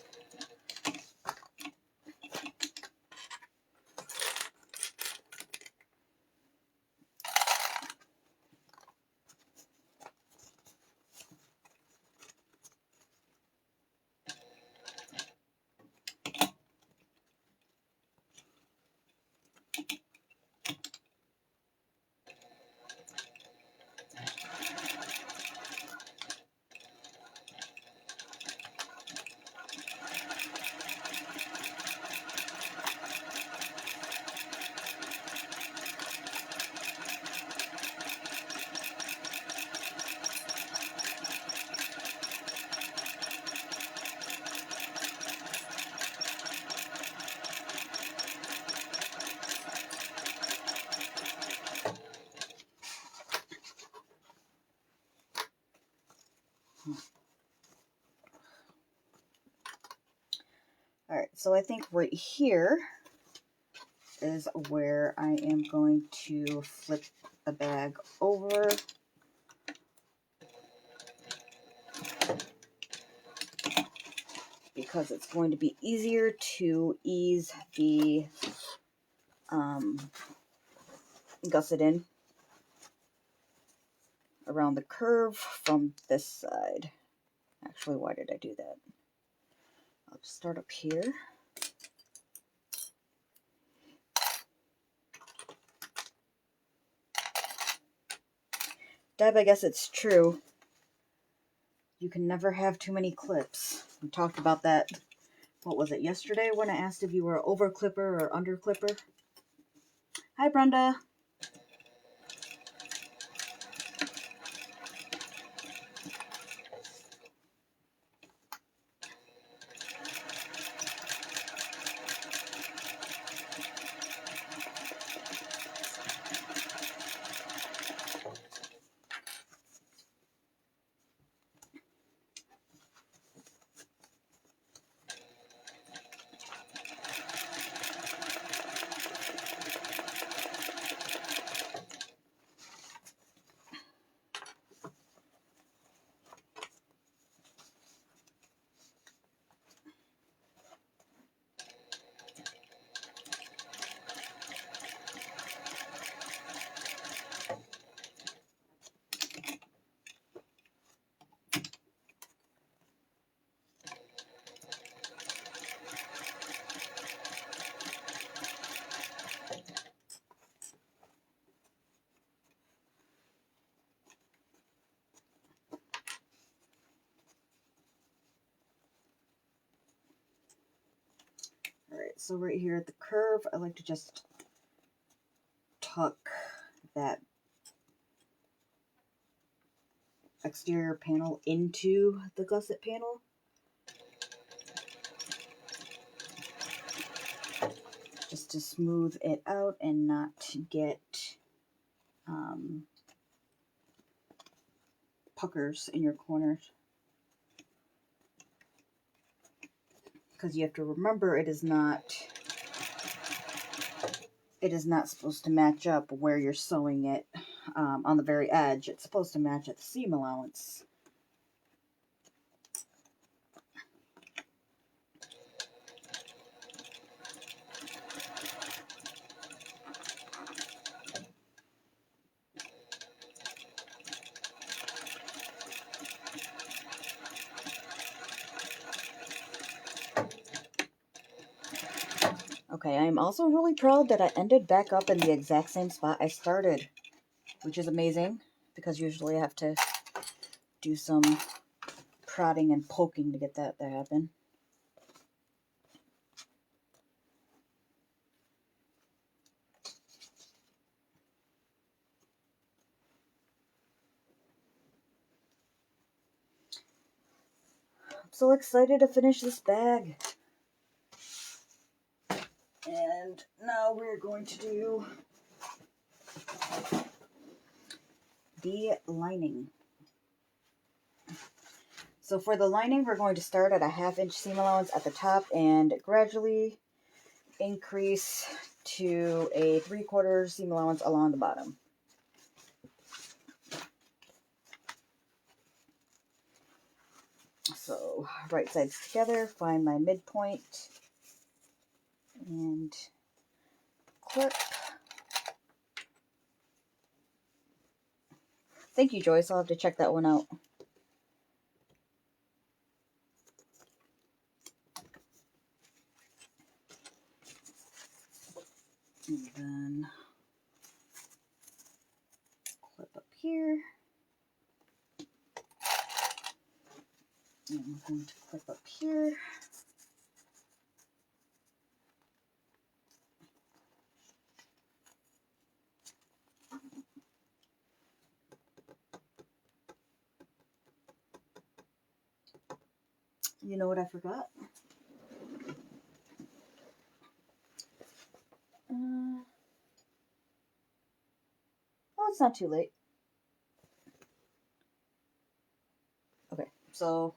Alright, so I think right here is where I am going to flip the bag over. Because it's going to be easier to ease the gusset in around the curve from this side. Actually, why did I do that? I'll just start up here. Deb, I guess it's true. You can never have too many clips. We talked about that, what was it, yesterday when I asked if you were over clipper or under clipper? Hi, Brenda. Alright, so right here at the curve, I like to just tuck that exterior panel into the gusset panel. Just to smooth it out and not get puckers in your corners. Because you have to remember it is not supposed to match up where you're sewing it on the very edge. It's supposed to match at the seam allowance. Okay, I'm also really proud that I ended back up in the exact same spot I started, which is amazing because usually I have to do some prodding and poking to get that to happen. so excited to finish this bag. And now we're going to do the lining. So for the lining, we're going to start at a 1/2 inch seam allowance at the top and gradually increase to a 3/4 seam allowance along the bottom. So right sides together, find my midpoint and clip. Thank you, Joyce. I'll have to check that one out. And then clip up here. And I'm going to clip up here. You know what I forgot? Oh, it's not too late. Okay, so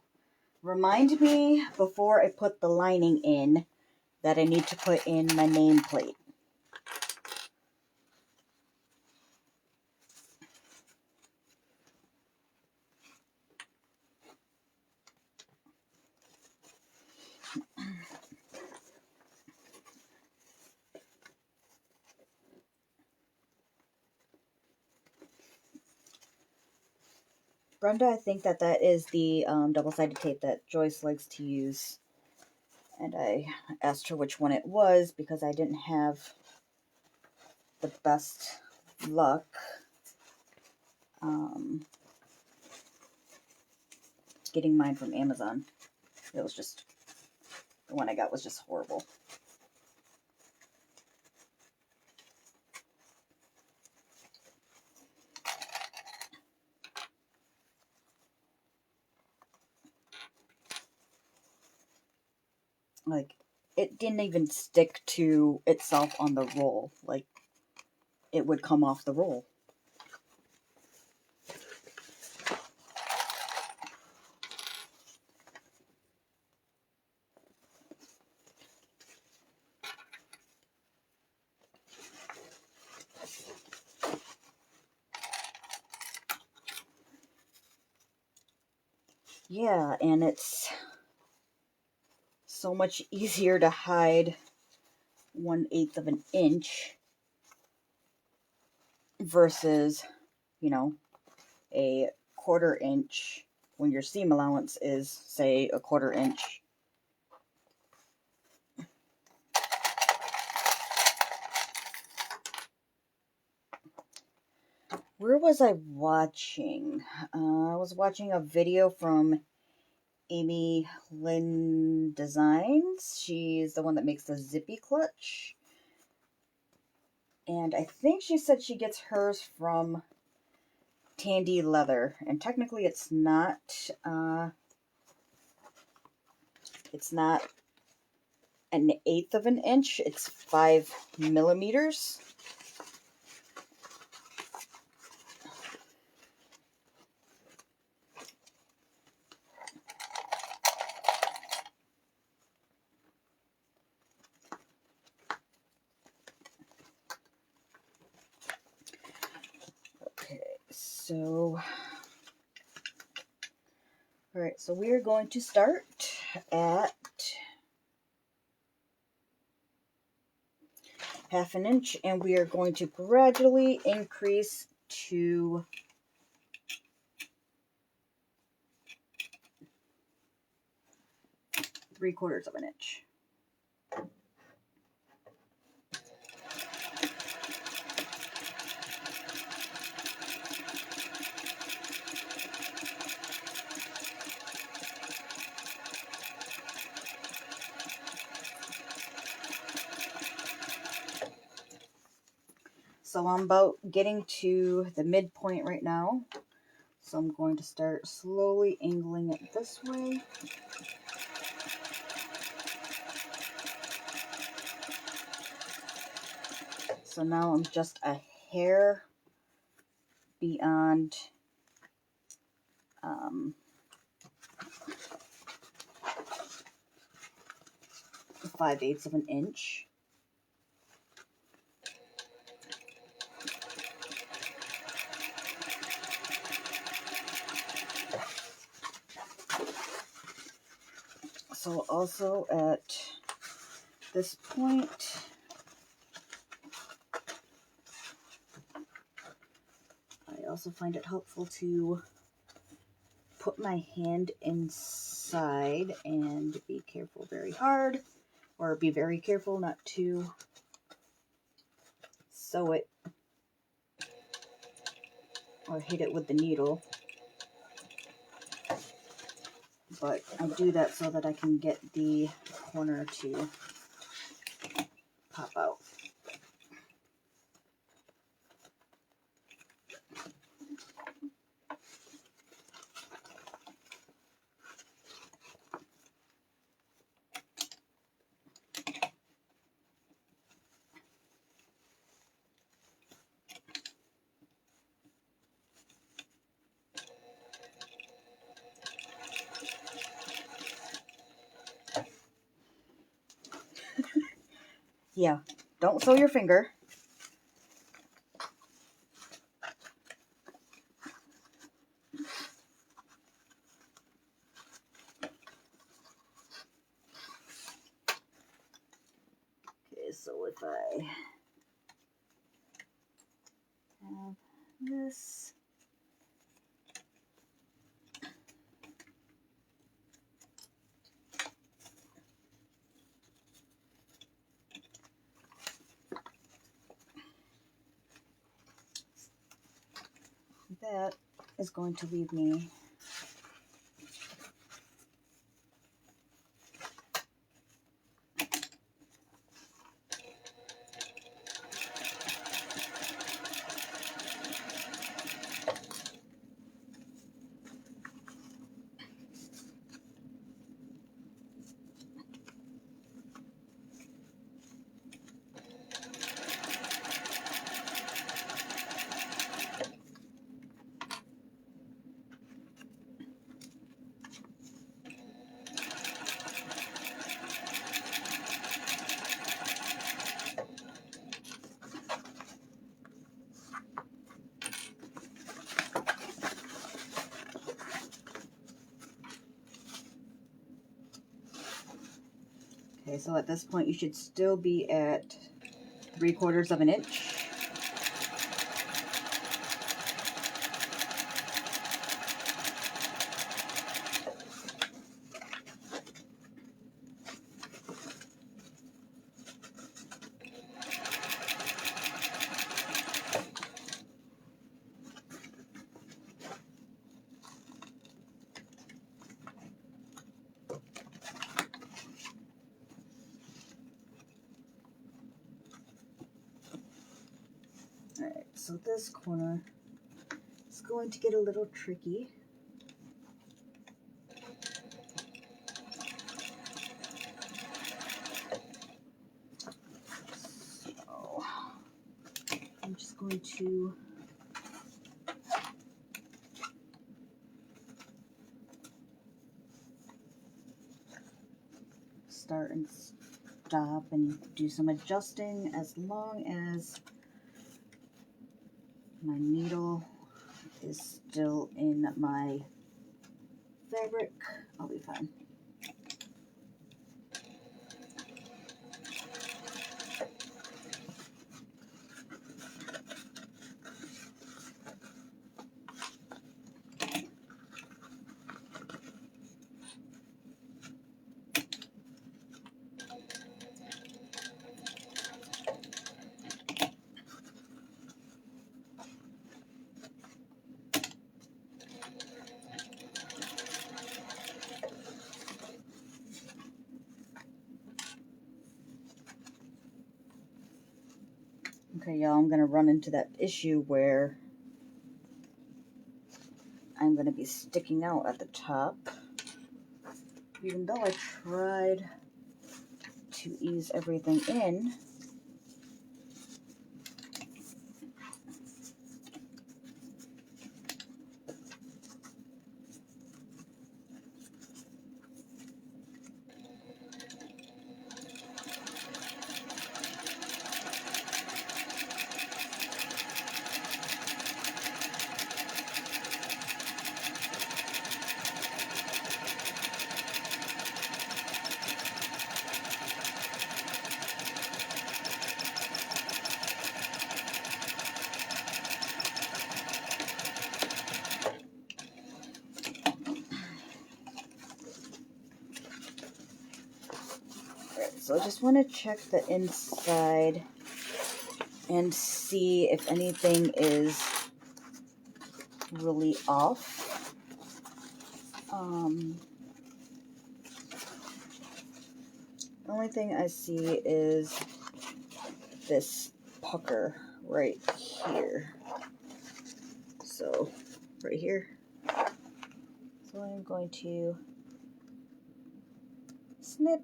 remind me before I put the lining in that I need to put in my nameplate. Brenda, I think that is the double-sided tape that Joyce likes to use. And I asked her which one it was because I didn't have the best luck getting mine from Amazon. It was just, the one I got was just horrible. Like, it didn't even stick to itself on the roll. Like, it would come off the roll. Yeah, and it's so much easier to hide 1/8 of an inch versus, you know, a 1/4 inch when your seam allowance is, say, a 1/4 inch. Where was I watching? I was watching a video from Amy Lynn Designs. She's the one that makes the zippy clutch. And I think she said she gets hers from Tandy Leather. And technically it's not an 1/8 of an inch. It's 5 millimeters. So, all right, so we are going to start at 1/2 inch, and we are going to gradually increase to 3/4 of an inch. So I'm about getting to the midpoint right now. So I'm going to start slowly angling it this way. So now I'm just a hair beyond 5/8 of an inch. So also at this point, I also find it helpful to put my hand inside and be careful very hard, or be very careful not to sew it or hit it with the needle. But I do that so that I can get the corner to pop out. Yeah, don't sew your finger. Okay, so if I have this, that is going to leave me okay, so at this point you should still be at 3/4 of an inch. Alright, so this corner is going to get a little tricky. So I'm just going to start and stop and do some adjusting as long as my needle is still in my fabric. I'll be fine. Okay, y'all, I'm going to run into that issue where I'm going to be sticking out at the top, even though I tried to ease everything in. So I just want to check the inside and see if anything is really off. The only thing I see is this pucker right here. So, right here. So I'm going to snip.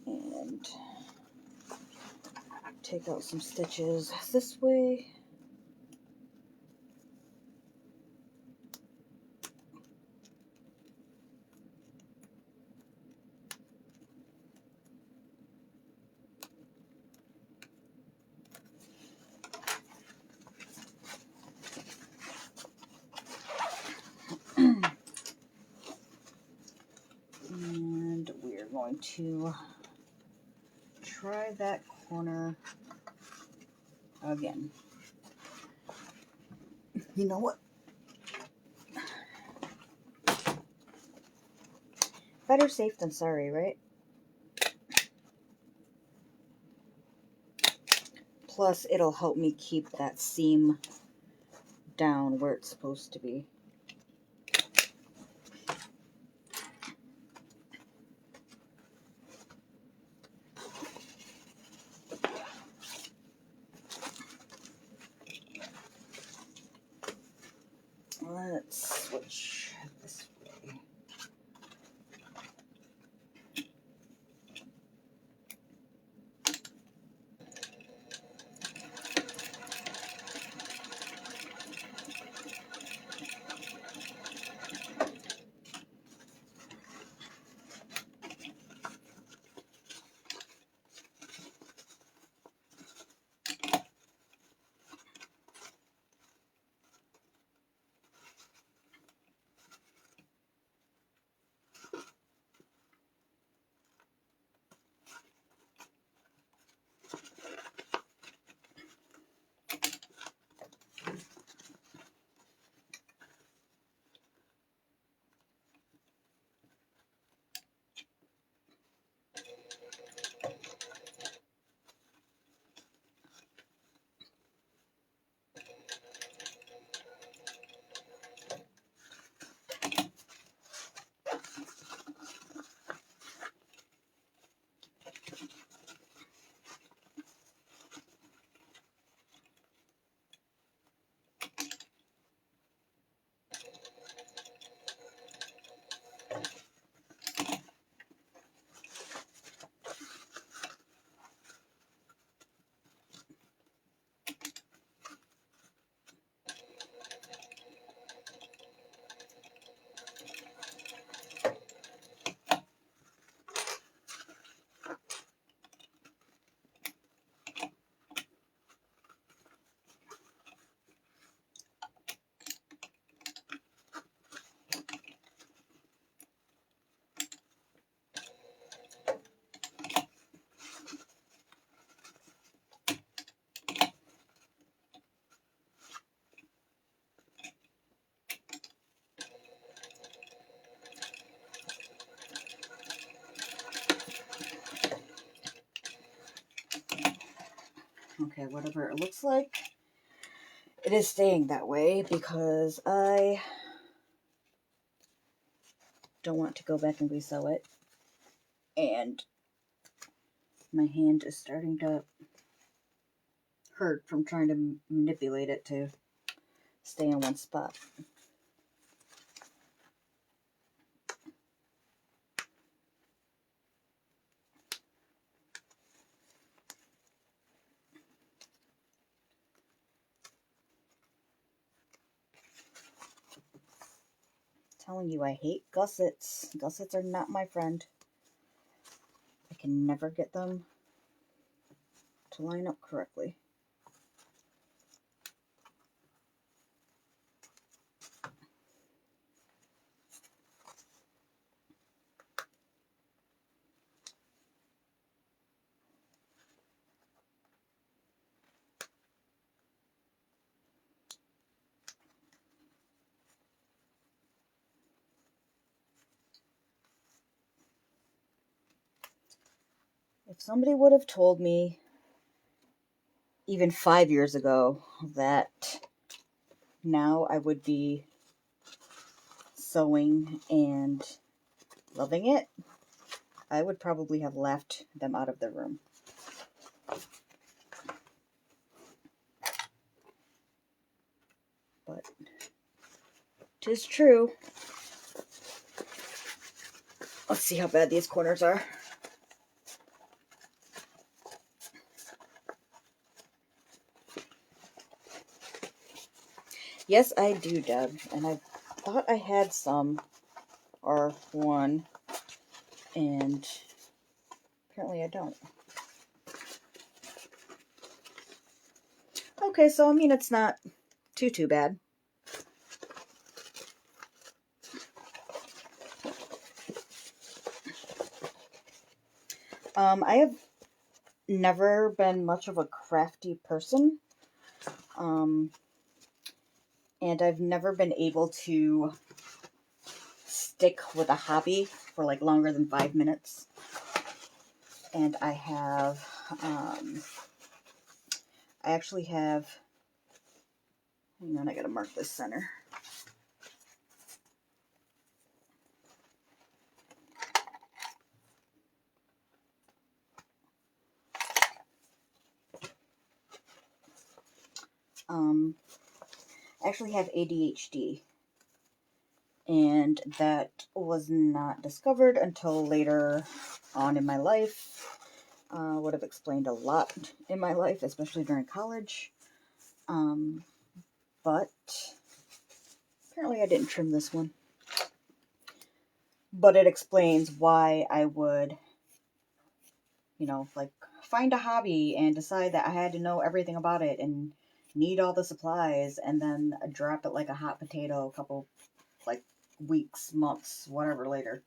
And take out some stitches this way. And we're going to try that corner again. You know what? Better safe than sorry, right? Plus, it'll help me keep that seam down where it's supposed to be. Let's switch this way. Okay, whatever it looks like, it is staying that way because I don't want to go back and resew it. And my hand is starting to hurt from trying to manipulate it to stay in one spot. Telling you, I hate gussets. Gussets are not my friend. I can never get them to line up correctly. If somebody would have told me even 5 years ago that now I would be sewing and loving it, I would probably have laughed them out of the room. But 'tis true. Let's see how bad these corners are. Yes, I do, Deb, and I thought I had some, or one, and apparently I don't. Okay, so I mean, it's not too bad. I have never been much of a crafty person, and I've never been able to stick with a hobby for like longer than 5 minutes. And I actually have, hang on, I gotta mark this center. I actually have ADHD, and that was not discovered until later on in my life. Would have explained a lot in my life, especially during college. But apparently I didn't trim this one. But it explains why I would, like find a hobby and decide that I had to know everything about it and need all the supplies, and then drop it like a hot potato a couple, like, weeks, months, whatever later.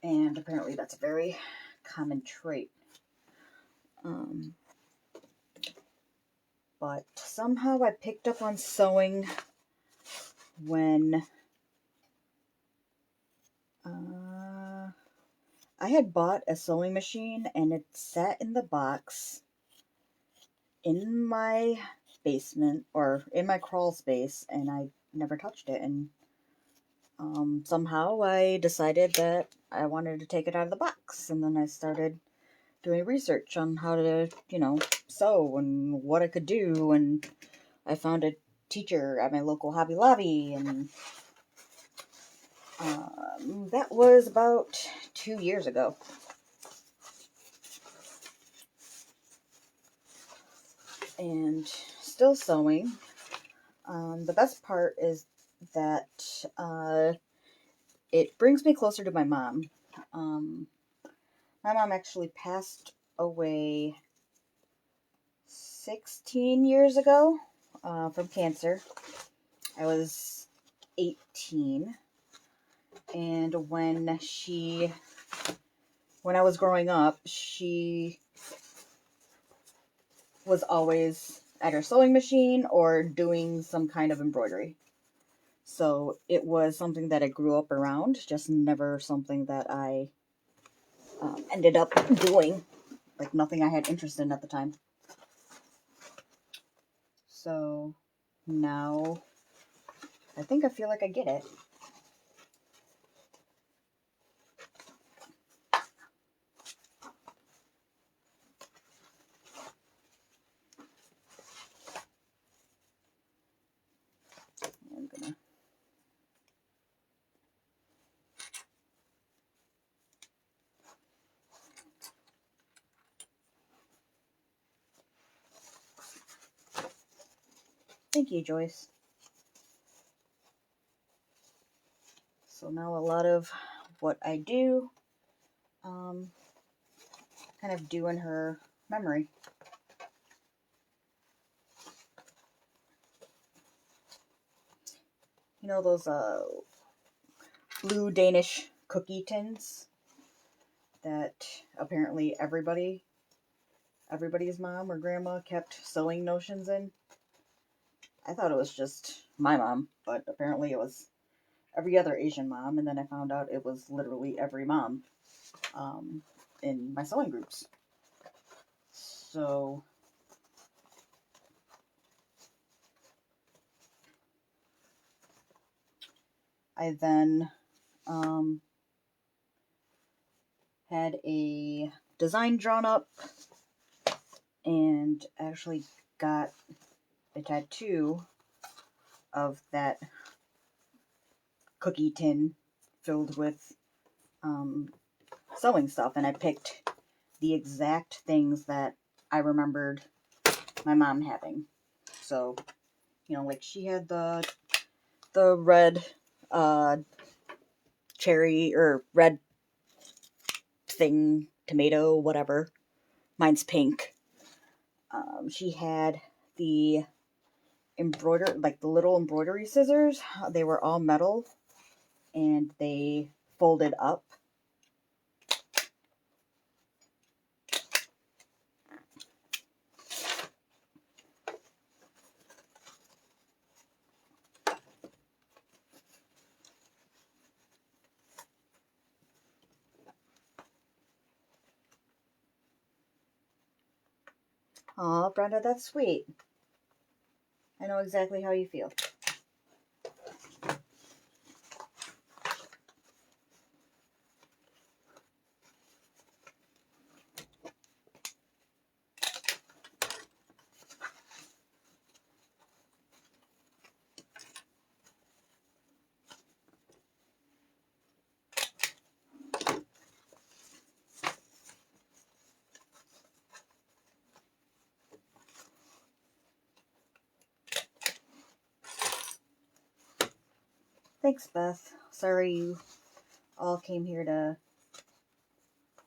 And apparently that's a very common trait. But somehow I picked up on sewing when I had bought a sewing machine, and it sat in the box in my basement, or in my crawl space, and I never touched it. And somehow I decided that I wanted to take it out of the box, and then I started doing research on how to, sew and what I could do, and I found a teacher at my local Hobby Lobby, and that was about 2 years ago. And still sewing. The best part is that it brings me closer to my mom. My mom actually passed away 16 years ago from cancer. I was 18. And when I was growing up, she was always at her sewing machine or doing some kind of embroidery. So it was something that I grew up around, just never something that I ended up doing. like nothing I had interest in at the time. So now I think I feel like I get it. I'm gonna Thank you, Joyce. So now a lot of what I do, kind of do in her memory. You know those blue Danish cookie tins that apparently everybody's mom or grandma kept sewing notions in? I thought it was just my mom, but apparently it was every other Asian mom, and then I found out it was literally every mom in my sewing groups. So I then had a design drawn up and actually got a tattoo of that cookie tin filled with sewing stuff, and I picked the exact things that I remembered my mom having. So, you know, like she had the red cherry or red thing, tomato, whatever. Mine's pink. She had the like the little embroidery scissors. They were all metal and they folded up. Aw, Brenda, that's sweet. I know exactly how you feel. Thanks, Beth. Sorry you all came here to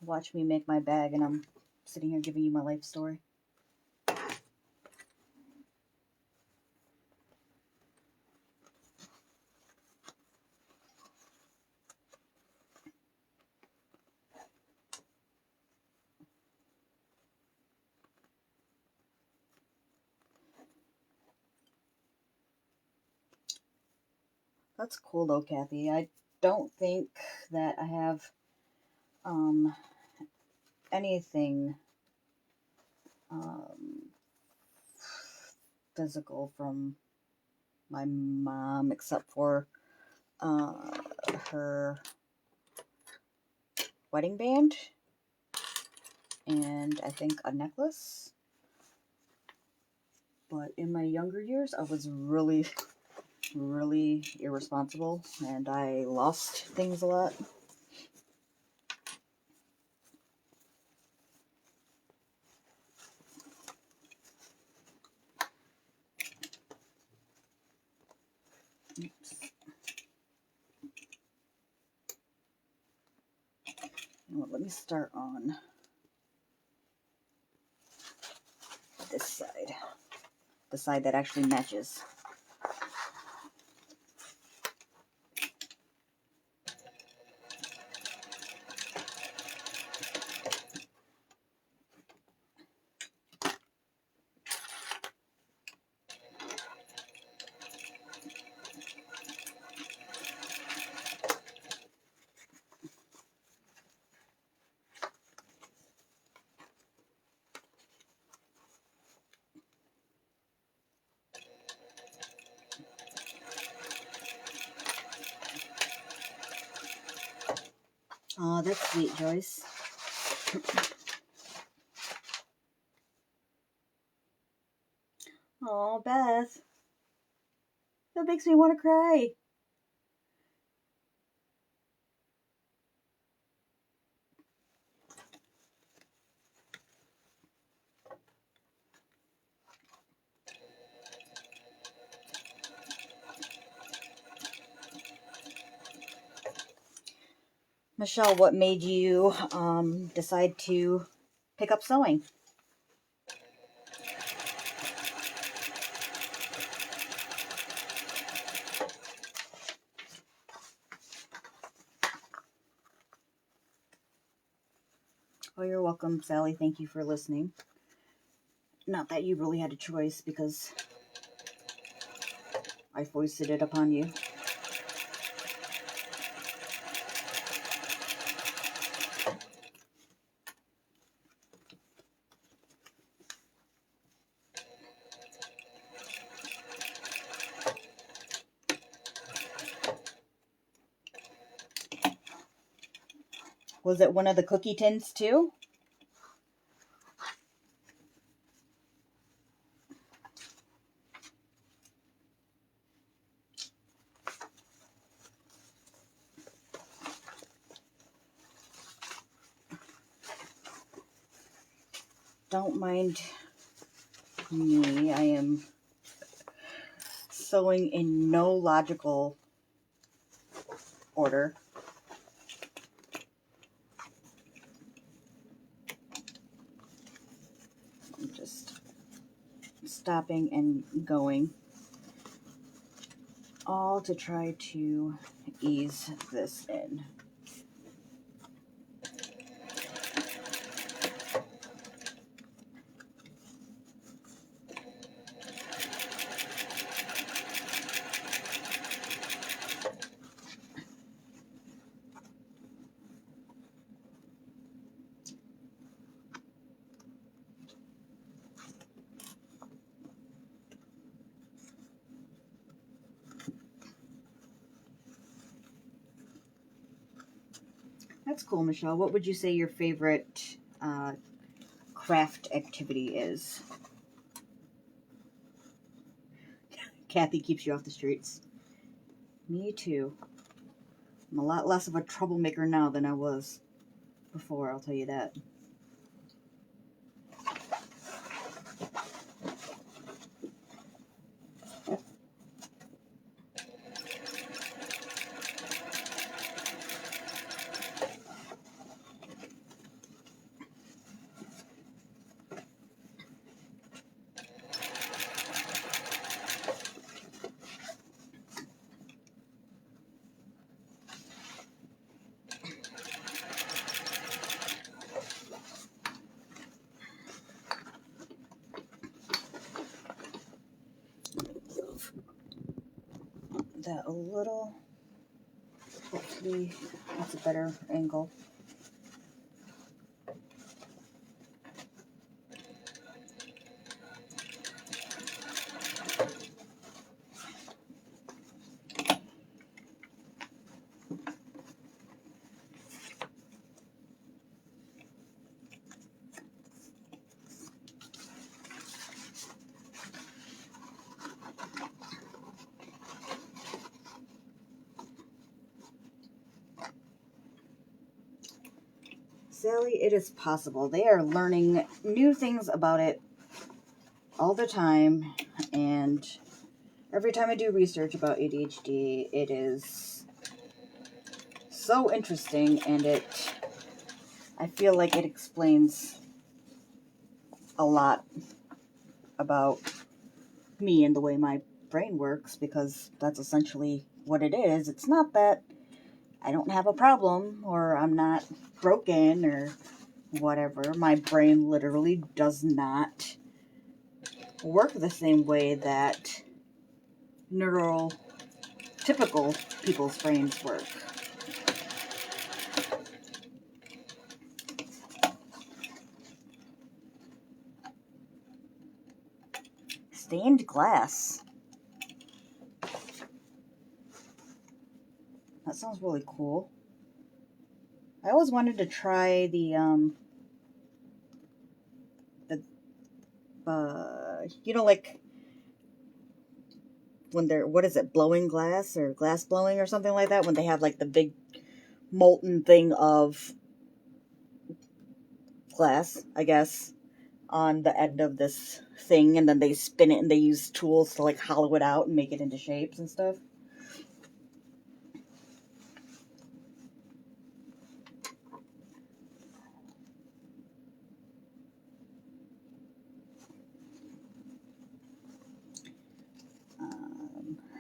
watch me make my bag and I'm sitting here giving you my life story. That's cool though, Kathy. I don't think that I have anything physical from my mom except for her wedding band and I think a necklace. But in my younger years, I was really, really irresponsible and I lost things a lot. Oops. You know what, let me start on this side. The side that actually matches. Oh, that's sweet, Joyce. Oh, Beth. That makes me want to cry. Michelle, what made you decide to pick up sewing? Oh, you're welcome, Sally. Thank you for listening. Not that you really had a choice, because I foisted it upon you. Was it one of the cookie tins too? Don't mind me. I am sewing in no logical order. I'm just stopping and going, all to try to ease this in. That's cool, Michelle. What would you say your favorite craft activity is? Kathy keeps you off the streets. Me too. I'm a lot less of a troublemaker now than I was before, I'll tell you that. That a little. Hopefully that's a better angle. Sally, it is possible. They are learning new things about it all the time, and every time I do research about ADHD, it is so interesting, and I feel like it explains a lot about me and the way my brain works, because that's essentially what it is. It's not that I don't have a problem or I'm not broken or whatever. My brain literally does not work the same way that neurotypical people's brains work. Stained glass. That sounds really cool. I always wanted to try the like when they're, what is it, blowing glass or glass blowing or something like that, when they have like the big molten thing of glass, I guess, on the end of this thing, and then they spin it and they use tools to like hollow it out and make it into shapes and stuff.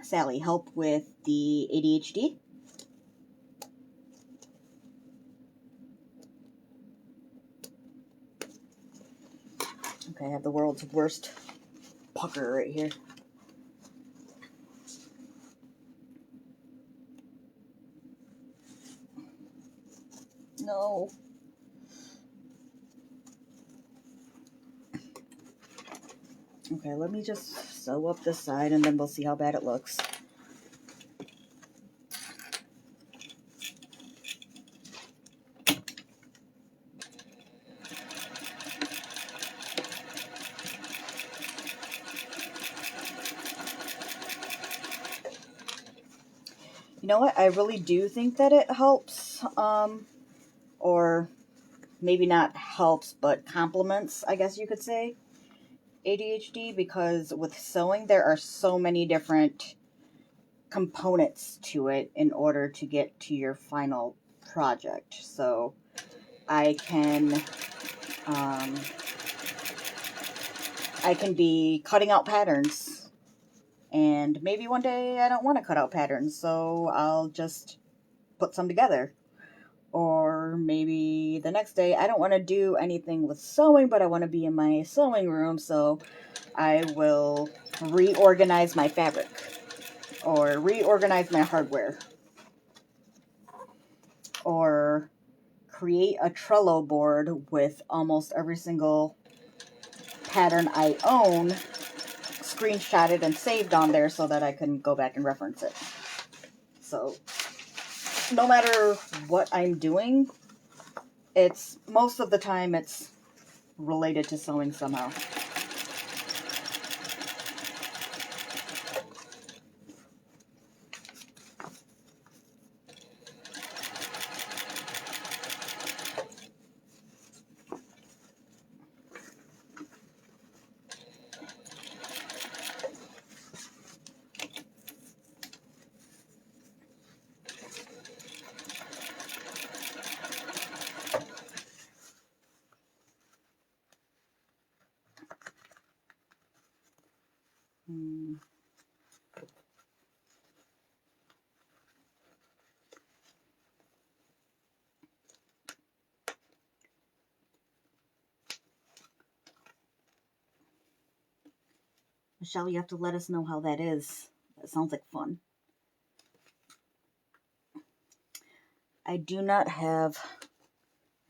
Sally, help with the ADHD. Okay, I have the world's worst pucker right here. No. Okay, let me just sew up this side and then we'll see how bad it looks. You know what? I really do think that it helps, or maybe not helps, but complements, I guess you could say, ADHD, because with sewing, there are so many different components to it in order to get to your final project. So I can, I can be cutting out patterns, and maybe one day I don't want to cut out patterns, so I'll just put some together. Or maybe the next day I don't want to do anything with sewing, but I want to be in my sewing room, so I will reorganize my fabric or reorganize my hardware or create a Trello board with almost every single pattern I own screenshotted and saved on there so that I can go back and reference it. So no matter what I'm doing, it's most of the time it's related to sewing somehow. Michelle, you have to let us know how that is. That sounds like fun. I do not have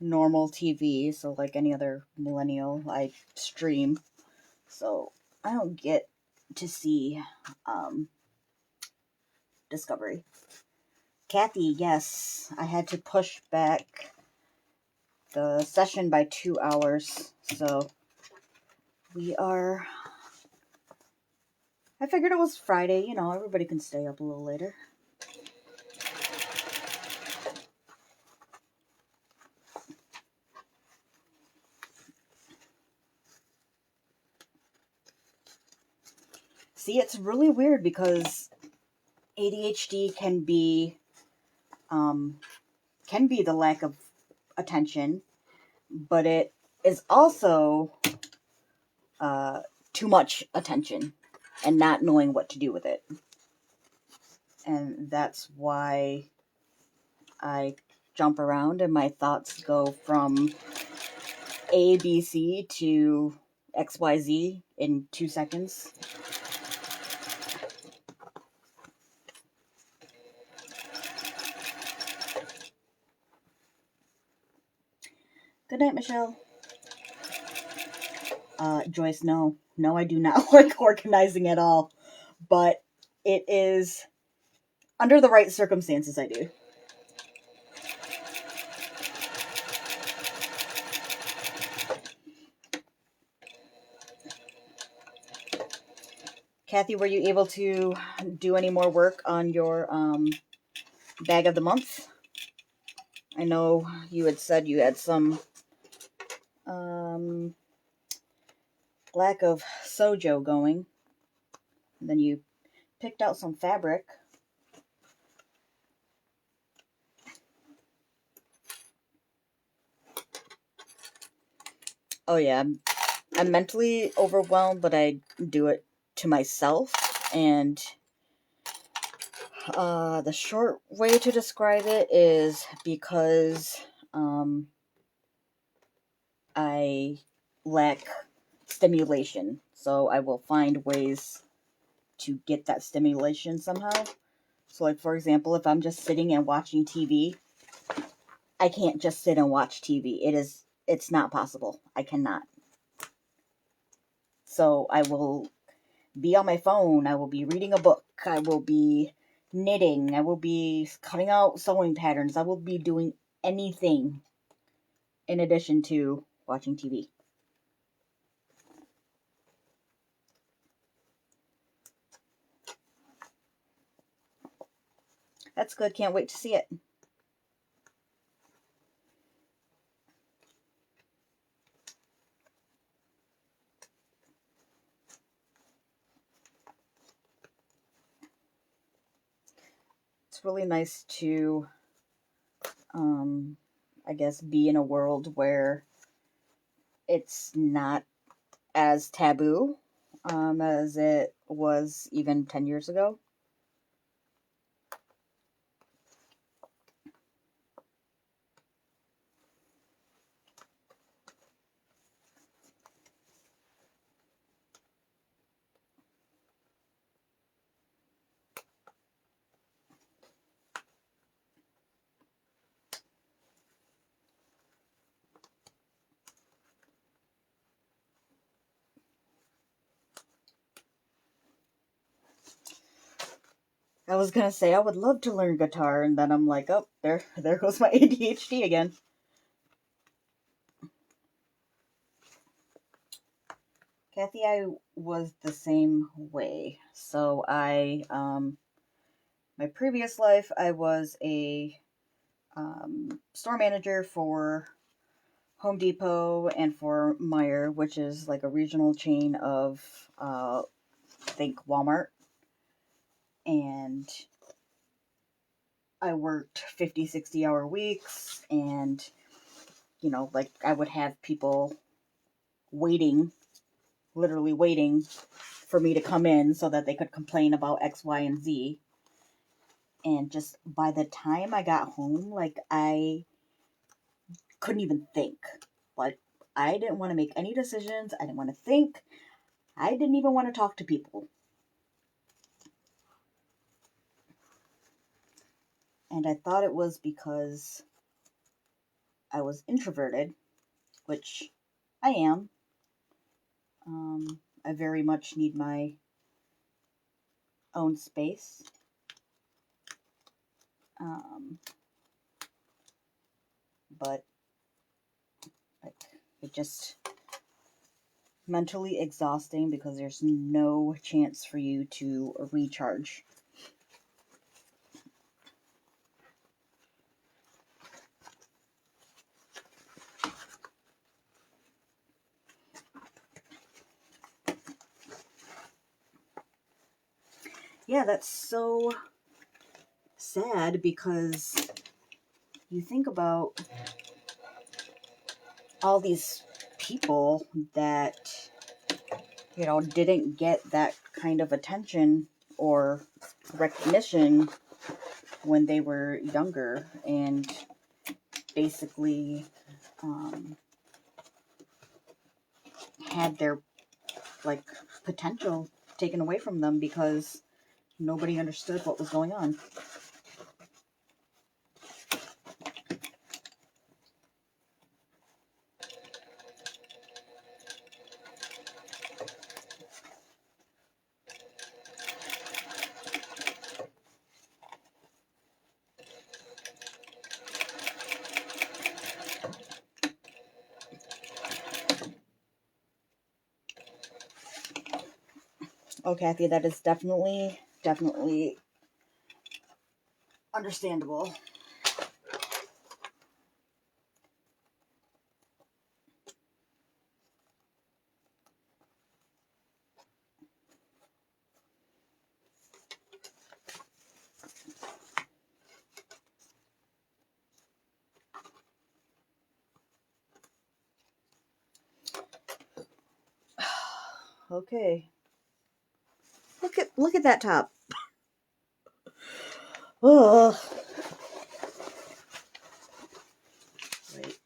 normal TV, so like any other millennial, I stream. So I don't get to see Discovery. Kathy, yes, I had to push back the session by 2 hours, so we are... I figured it was Friday, you know, everybody can stay up a little later. See, it's really weird because ADHD can be the lack of attention, but it is also too much attention and not knowing what to do with it. And that's why I jump around and my thoughts go from A, B, C to X, Y, Z in 2 seconds. Good night, Michelle. Joyce, no. No, I do not like organizing at all. But it is, under the right circumstances, I do. Kathy, were you able to do any more work on your bag of the month? I know you had said you had some lack of sojo going. And then you picked out some fabric. Oh yeah, I'm mentally overwhelmed, but I do it to myself. And the short way to describe it is because I lack stimulation. So I will find ways to get that stimulation somehow. So like, for example, if I'm just sitting and watching TV, I can't just sit and watch TV. It's not possible. I cannot. So I will be on my phone. I will be reading a book. I will be knitting. I will be cutting out sewing patterns. I will be doing anything in addition to watching TV. That's good. Can't wait to see it. It's really nice to, I guess, be in a world where it's not as taboo as it was even 10 years ago. I was gonna say I would love to learn guitar, and then I'm like, oh, there goes my ADHD again. Kathy, I was the same way. So my previous life, I was a store manager for Home Depot and for Meijer, which is like a regional chain of, I think, Walmart. And I worked 50, 60-hour weeks, and, like I would have people waiting, literally waiting for me to come in so that they could complain about X, Y, and Z. And just by the time I got home, like I couldn't even think. Like I didn't want to make any decisions. I didn't want to think. I didn't even want to talk to people. And I thought it was because I was introverted, which I am. I very much need my own space. But like, it just mentally exhausting because there's no chance for you to recharge. Yeah, that's so sad because you think about all these people that, didn't get that kind of attention or recognition when they were younger, and basically had their like potential taken away from them because nobody understood what was going on. Oh, Kathy, that is definitely understandable. Okay. Look at that top. Oh. Wait.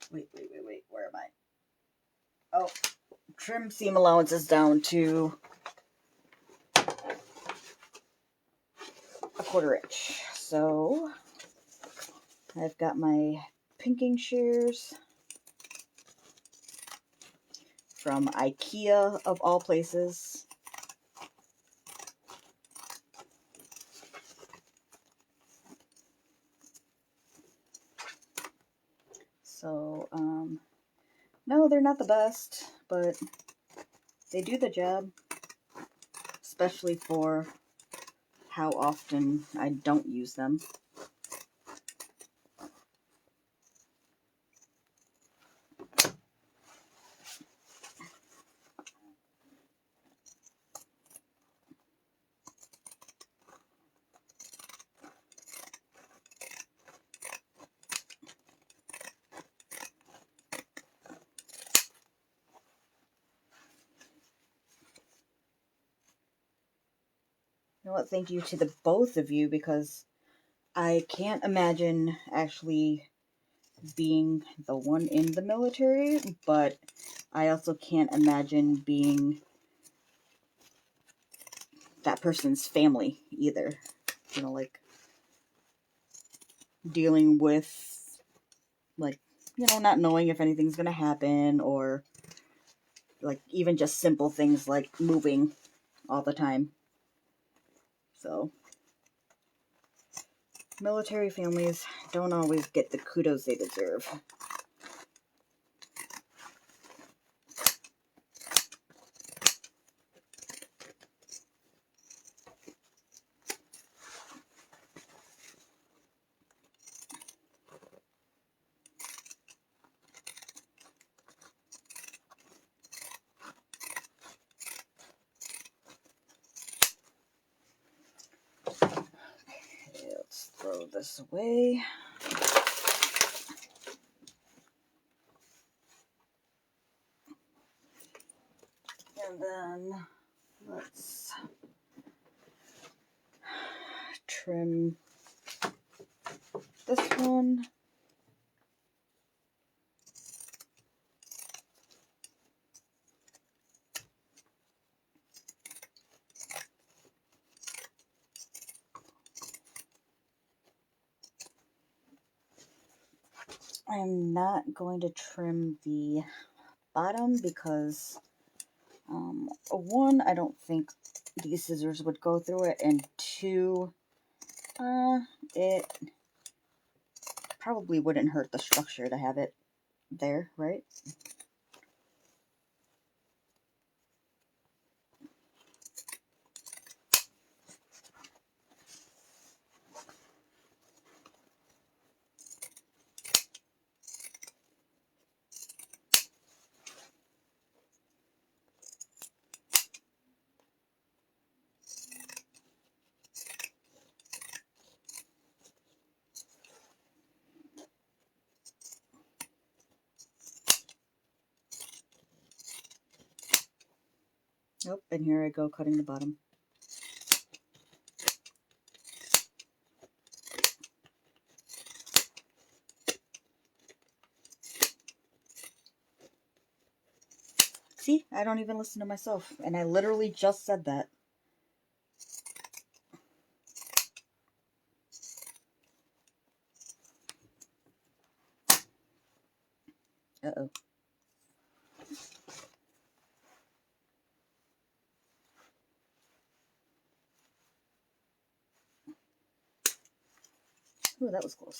Where am I? Oh, trim seam allowance is down to a 1/4 inch. So I've got my pinking shears from IKEA of all places. So, no, they're not the best, but they do the job, especially for how often I don't use them. You know what? Thank you to the both of you, because I can't imagine actually being the one in the military, but I also can't imagine being that person's family either. You know, like dealing with, like, you know, not knowing if anything's gonna happen, or like even just simple things like moving all the time. So military families don't always get the kudos they deserve. Okay, let's throw this away. And then let's trim this one. I am not going to trim the bottom because, one, I don't think these scissors would go through it, and two, it probably wouldn't hurt the structure to have it there, right? Nope, and here I go cutting the bottom. See, I don't even listen to myself, and I literally just said that. Uh-oh. Ooh, that was close.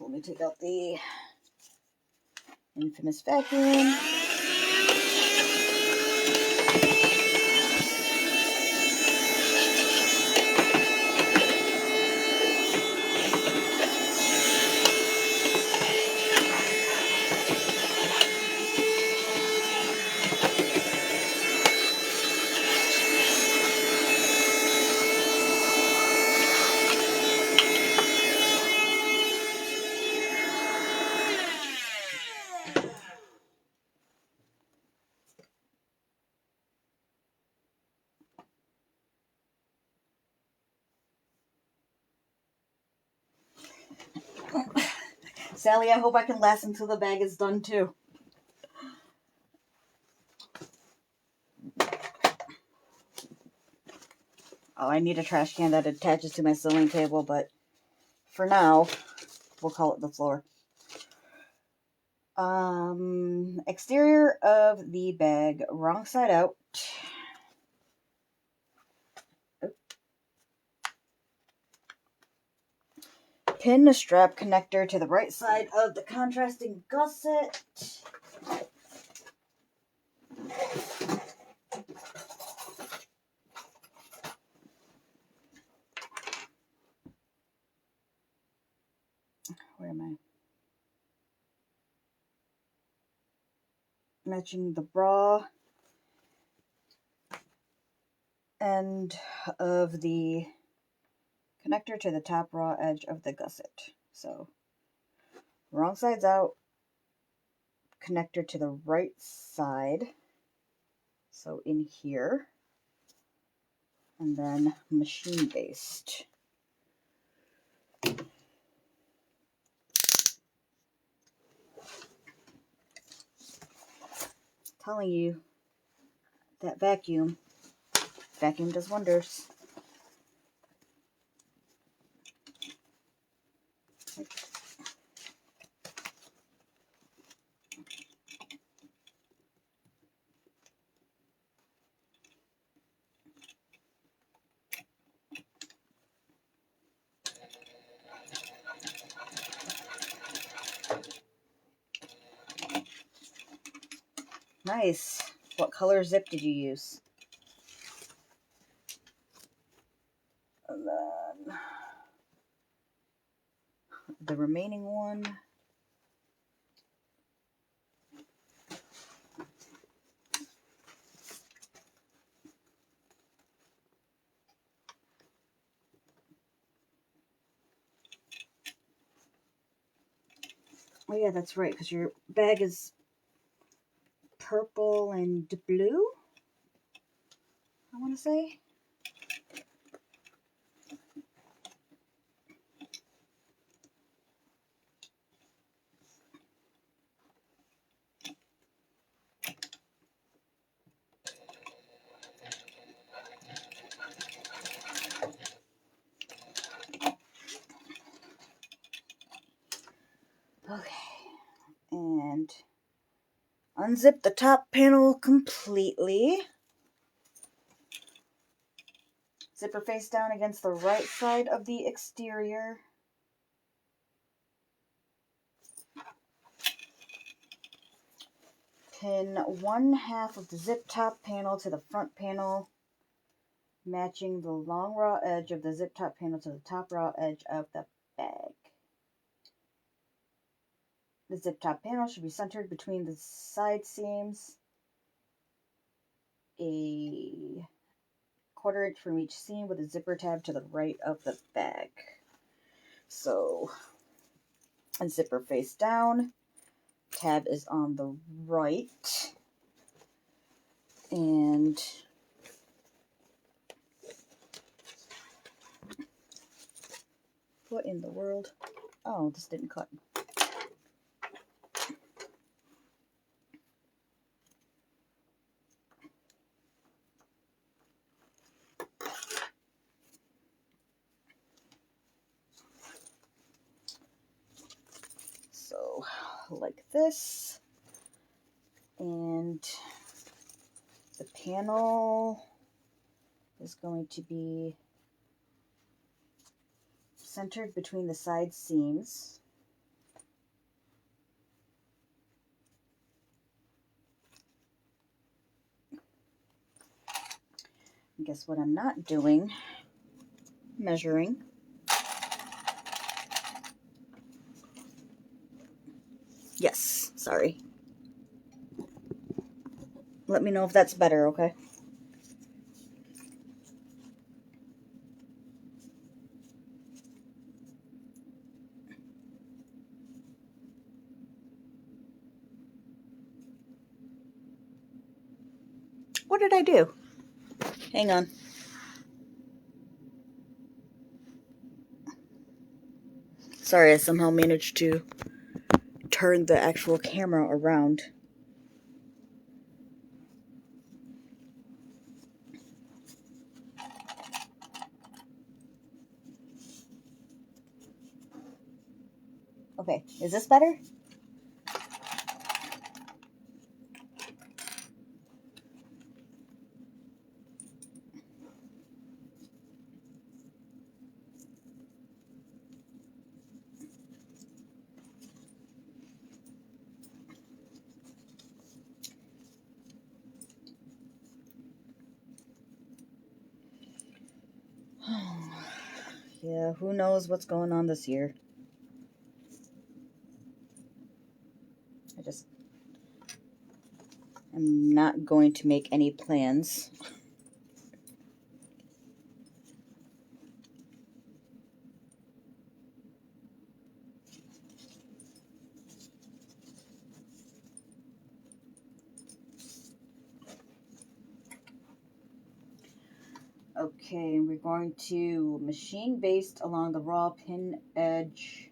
let me take out the infamous vacuum. Sally, I hope I can last until the bag is done too. Oh, I need a trash can that attaches to my sewing table, but for now, we'll call it the floor. Exterior of the bag, wrong side out. Pin the strap connector to the right side of the contrasting gusset. Where am I? Matching the bra end of the connector to the top raw edge of the gusset. So, wrong side's out, connector to the right side. So in here, and then machine based. Telling you that vacuum does wonders. Nice. What color zip did you use? And then the remaining one. Oh yeah, that's right, because your bag is purple and blue, I want to say. Okay, and unzip the top panel completely. Zipper face down against the right side of the exterior. Pin 1/2 of the zip top panel to the front panel, matching the long raw edge of the zip top panel to the top raw edge of the bag. The zip top panel should be centered between the side seams, a 1/4 inch from each seam, with a zipper tab to the right of the bag. So, and zipper face down, tab is on the right, and what in the world? Oh, this didn't cut. So, like this, and the panel is going to be centered between the side seams. guess what I'm not doing? Measuring. Yes, sorry. Let me know if that's better, okay? What did I do? Hang on. Sorry, I somehow managed to turn the actual camera around. Okay, is this better? Yeah, who knows what's going on this year. I'm not going to make any plans. Okay, we're going to machine based along the raw pin edge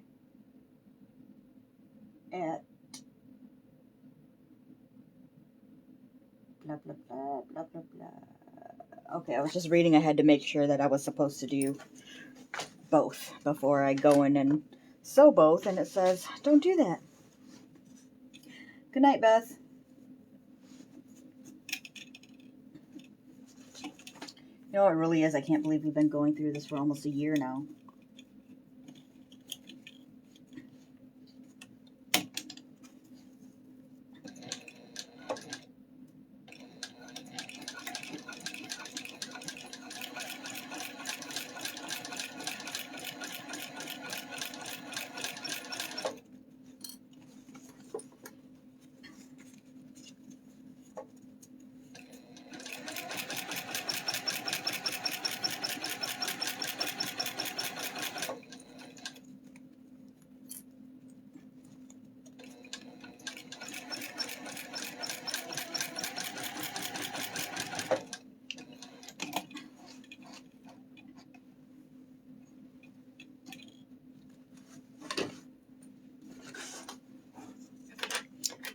at blah blah blah blah blah blah. Okay, I was just reading. I had to make sure that I was supposed to do both before I go in and sew both, and it says don't do that. Good night, Beth. You know, it really is. I can't believe we've been going through this for almost a year now.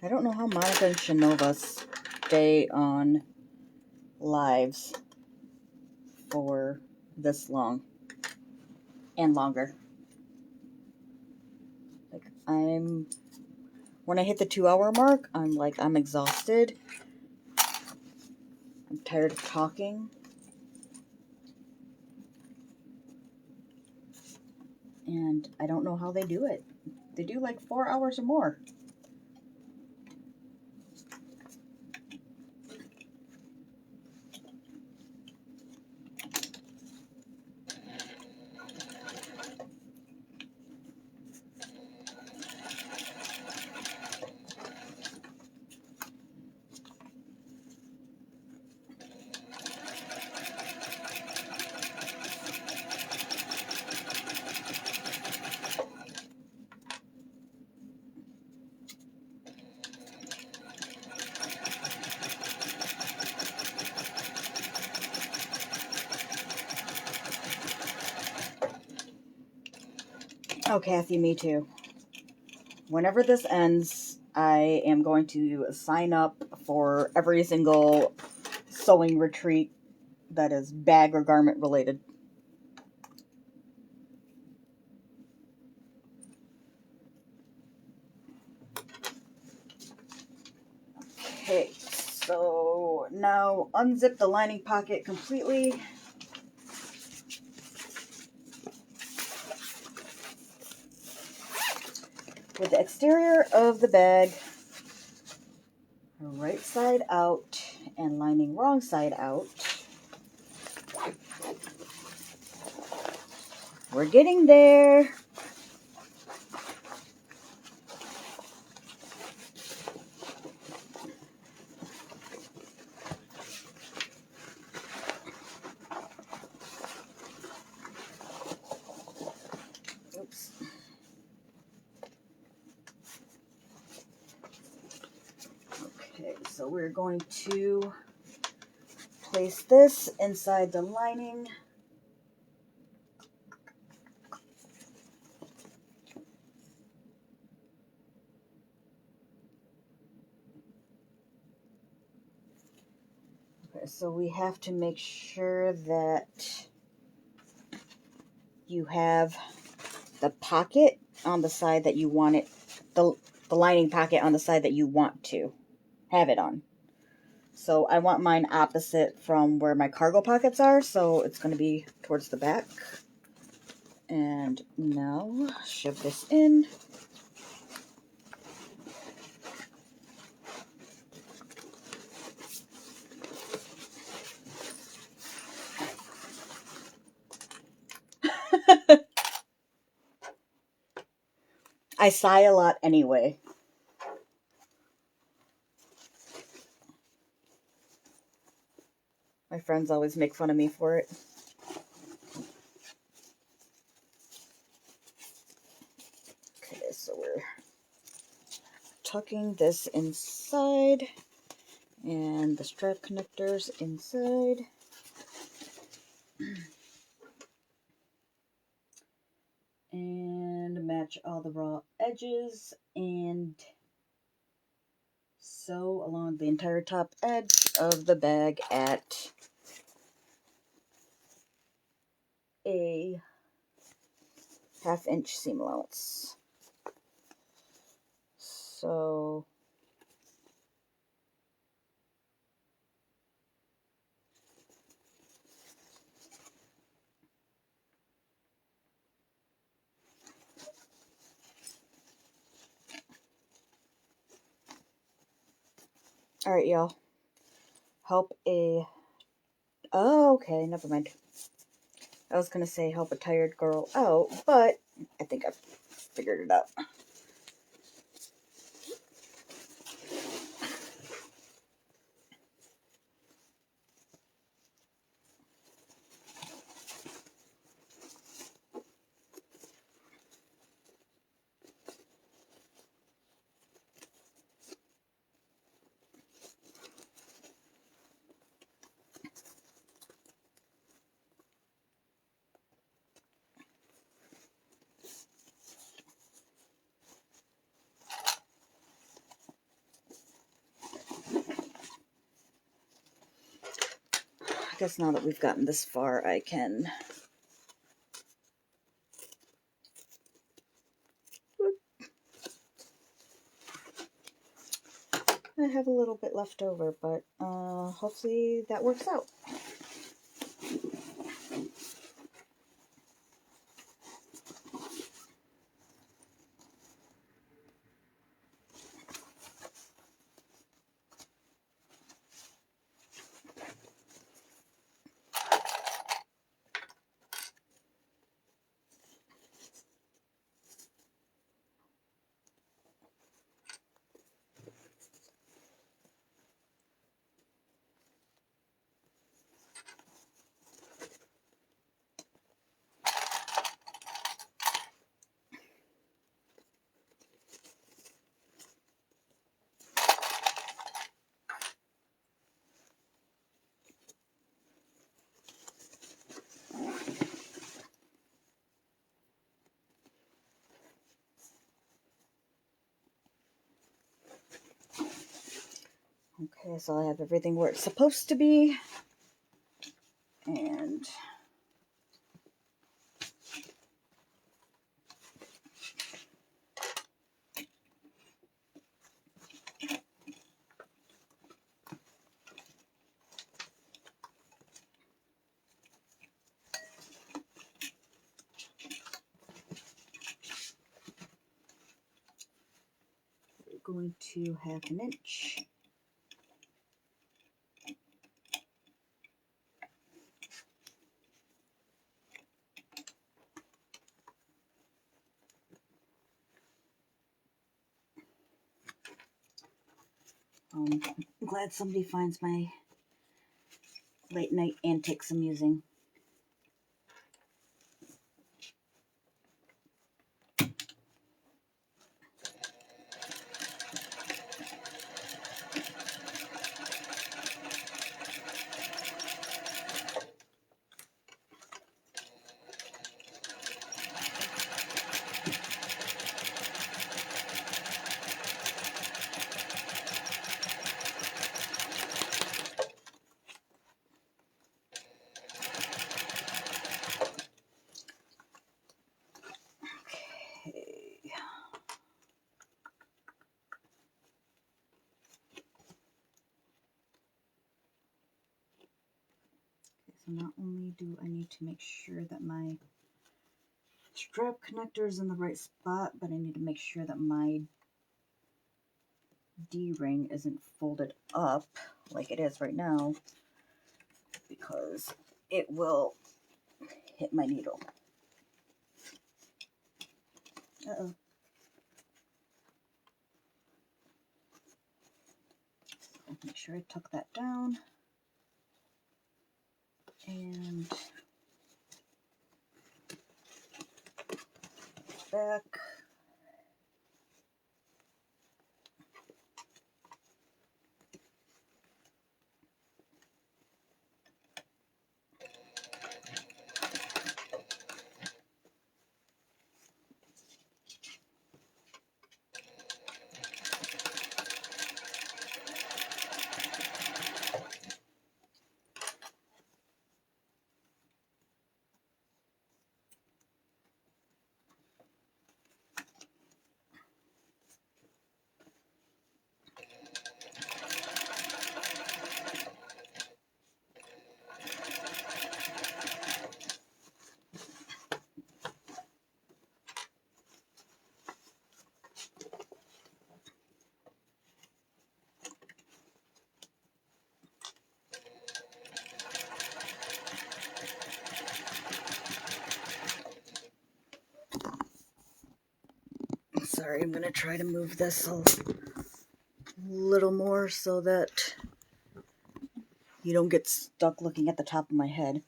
I don't know how Monica and Shanova stay on lives for this long and longer. Like, when I hit the 2-hour mark, I'm exhausted. I'm tired of talking. And I don't know how they do it. They do like 4 hours or more. Oh, Kathy, me too. Whenever this ends, I am going to sign up for every single sewing retreat that is bag or garment related. Okay, so now unzip the lining pocket completely. With the exterior of the bag right side out and lining wrong side out, We're getting there. Oops. Okay, so we're going to place this inside the lining. Okay, so we have to make sure that you have the pocket on the side that you want it, the lining pocket on the side that you want to have it on. So I want mine opposite from where my cargo pockets are, so it's going to be towards the back. And now shove this in. I sigh a lot anyway. My friends always make fun of me for it. Okay, so we're tucking this inside and the strap connectors inside. And match all the raw edges and sew along the entire top edge of the bag at a 1/2 inch seam allowance. So all right, y'all. Oh, okay, never mind. I was gonna say help a tired girl out, but I think I've figured it out. I guess now that we've gotten this far, I can... I have a little bit left over, but hopefully that works out. Okay, so I have everything where it's supposed to be. And we're going to 1/2 inch. I'm glad somebody finds my late night antics amusing. So not only do I need to make sure that my strap connector is in the right spot, but I need to make sure that my D-ring isn't folded up like it is right now, because it will hit my needle. Uh-oh. Make sure I tuck that down. And back. Sorry, I'm going to try to move this a little more so that you don't get stuck looking at the top of my head.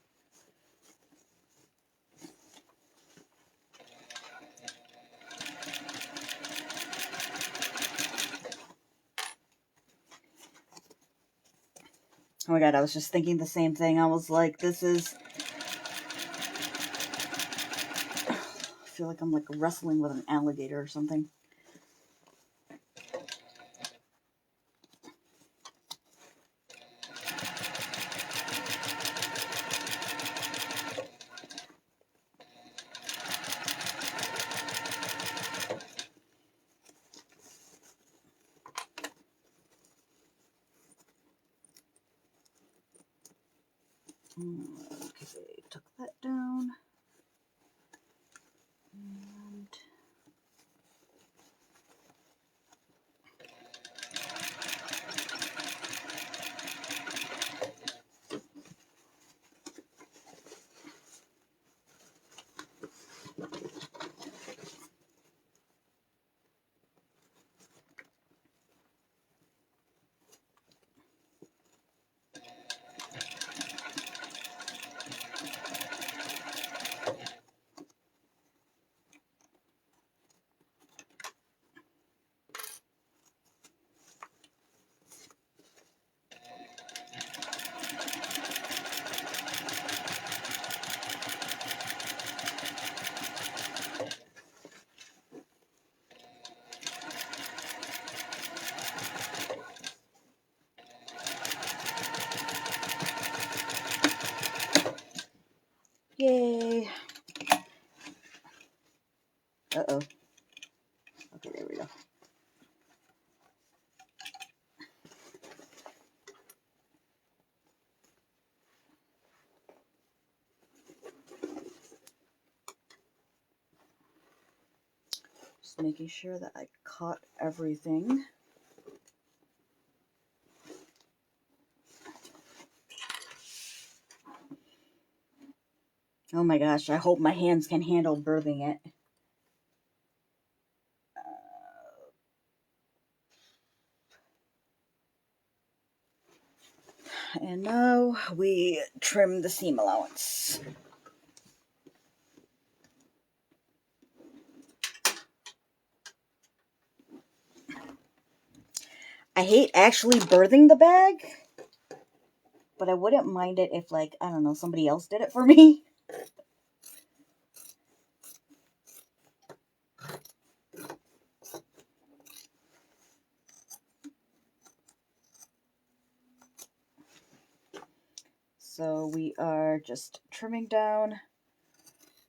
Oh my god, I was just thinking the same thing. I was like, this is... I feel like I'm like wrestling with an alligator or something. Okay, tuck that down. And yay. Uh-oh. Okay, there we go. Just making sure that I caught everything. Oh my gosh, I hope my hands can handle birthing it. And now we trim the seam allowance. I hate actually birthing the bag, but I wouldn't mind it if, like, I don't know, somebody else did it for me. So we are just trimming down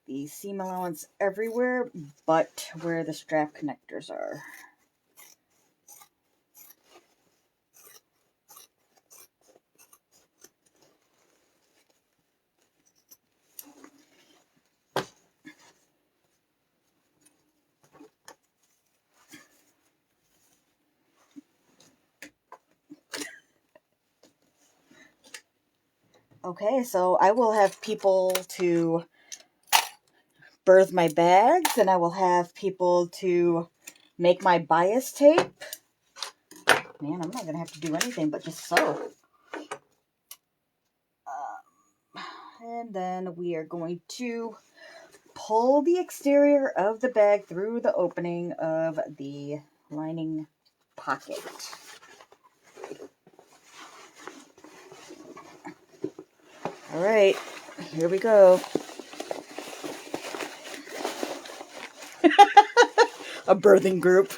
the seam allowance everywhere but where the strap connectors are. Okay, so I will have people to birth my bags, and I will have people to make my bias tape. Man, I'm not going to have to do anything but just sew. And then we are going to pull the exterior of the bag through the opening of the lining pocket. All right, here we go. A birthing group.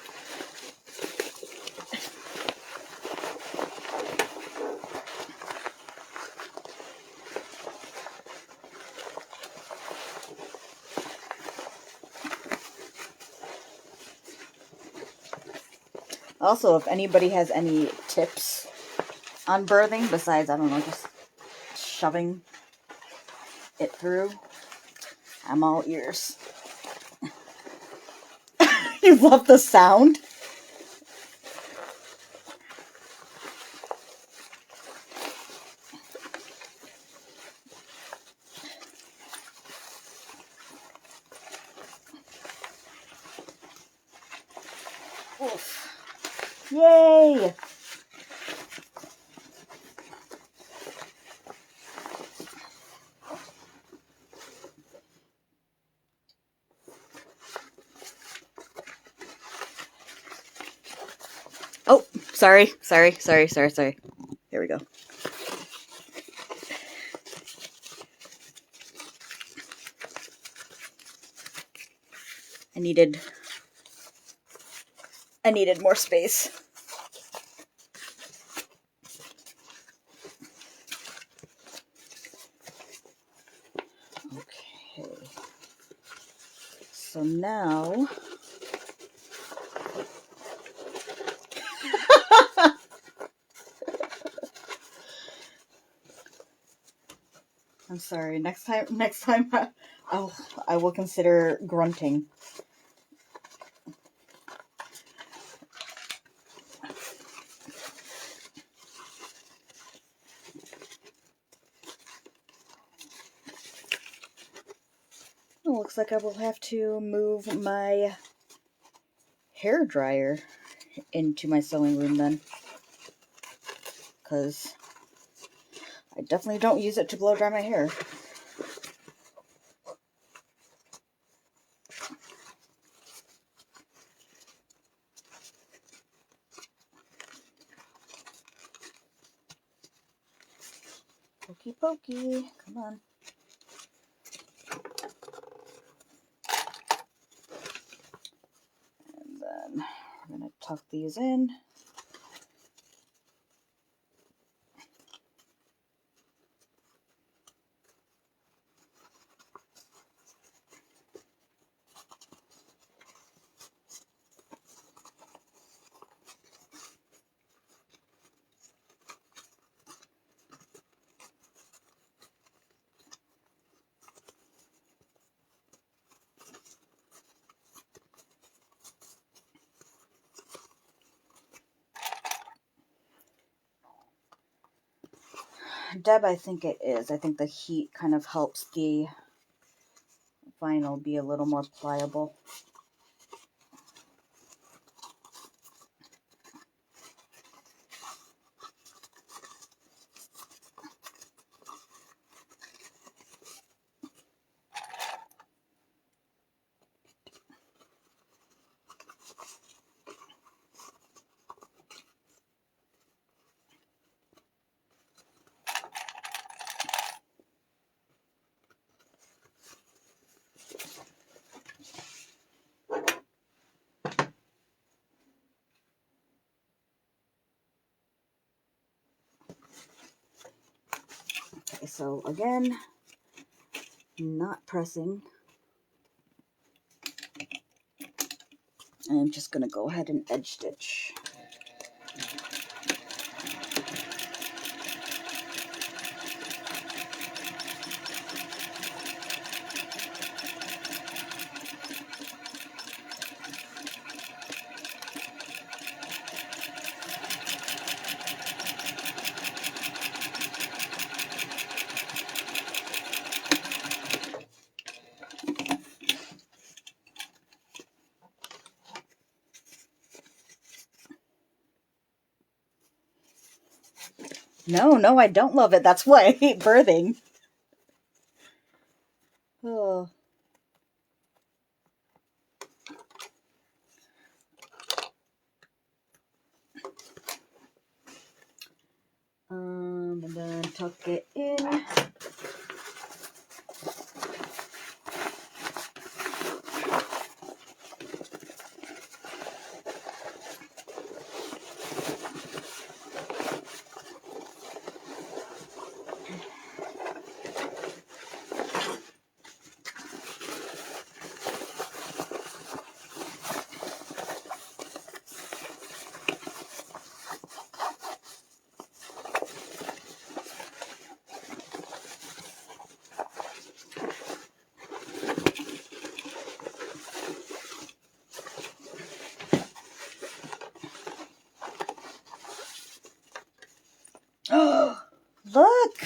Also, if anybody has any tips on birthing besides, I don't know, just shoving it through, I'm all ears. You love the sound? Oof. Yay! Oh, sorry. Here we go. I needed more space. Okay. So now I'm sorry. Next time I will consider grunting. It looks like I will have to move my hair dryer into my sewing room then, because I definitely don't use it to blow dry my hair. Pokey pokey, come on. And then we're going to tuck these in. Deb, I think it is. I think the heat kind of helps the vinyl be a little more pliable. Okay, so again, not pressing. And I'm just going to go ahead and edge stitch. No, I don't love it. That's why I hate birthing. Oh. And then tuck it in. Oh, look!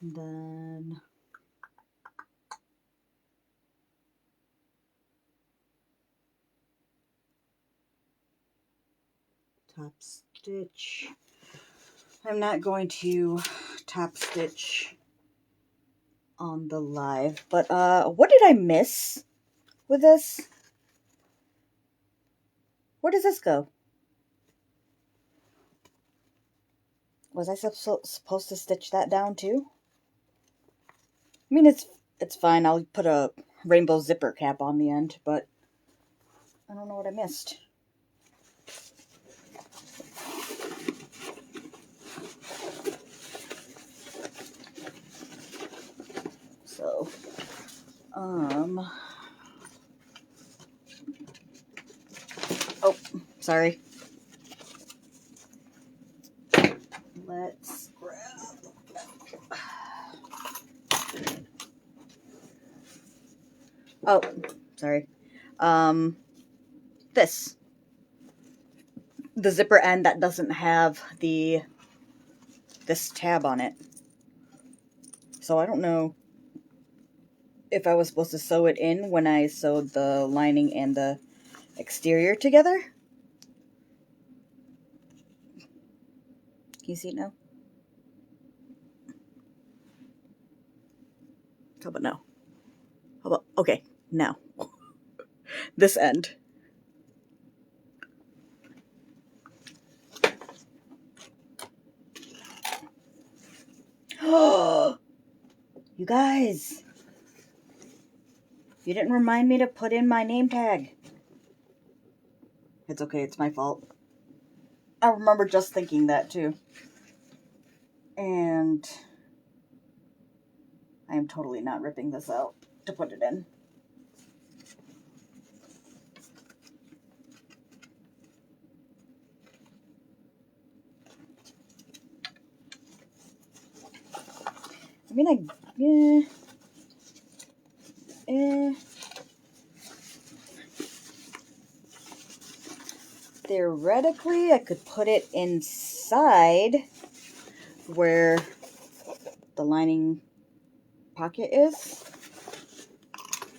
And then top stitch. I'm not going to top stitch on the live, but what did I miss with this? Where does this go? Was I supposed to stitch that down too? I mean, it's fine. I'll put a rainbow zipper cap on the end, but I don't know what I missed. So, oh, sorry. Let's grab. Oh, sorry. This. The zipper end that doesn't have this tab on it. So I don't know if I was supposed to sew it in when I sewed the lining and the exterior together. Can you see it now? How about now? How about, okay, now. This end. Oh, you guys. You didn't remind me to put in my name tag. It's okay, it's my fault. I remember just thinking that too. And I am totally not ripping this out to put it in. I mean, theoretically, I could put it inside where the lining pocket is.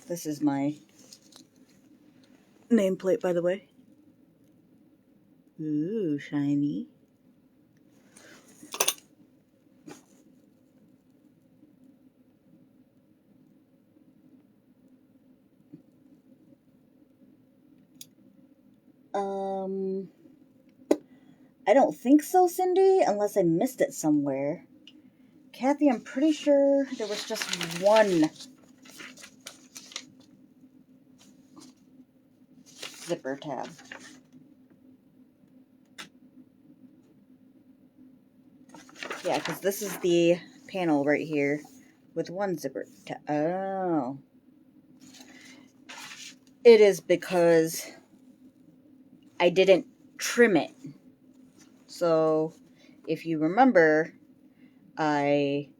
This is my nameplate, by the way. Ooh, shiny. I don't think so, Cindy, unless I missed it somewhere. Kathy, I'm pretty sure there was just one. zipper tab. Yeah, because this is the panel right here with one zipper tab. Oh. It is because I didn't trim it. So, if you remember, I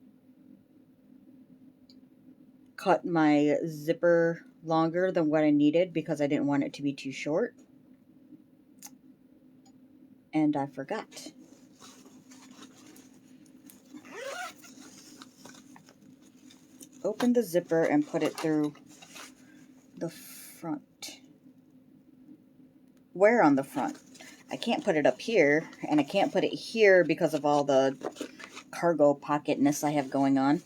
cut my zipper longer than what I needed because I didn't want it to be too short. And I forgot. Open the zipper and put it through the front. Where on the front? I can't put it up here, and I can't put it here because of all the cargo pocketness I have going on.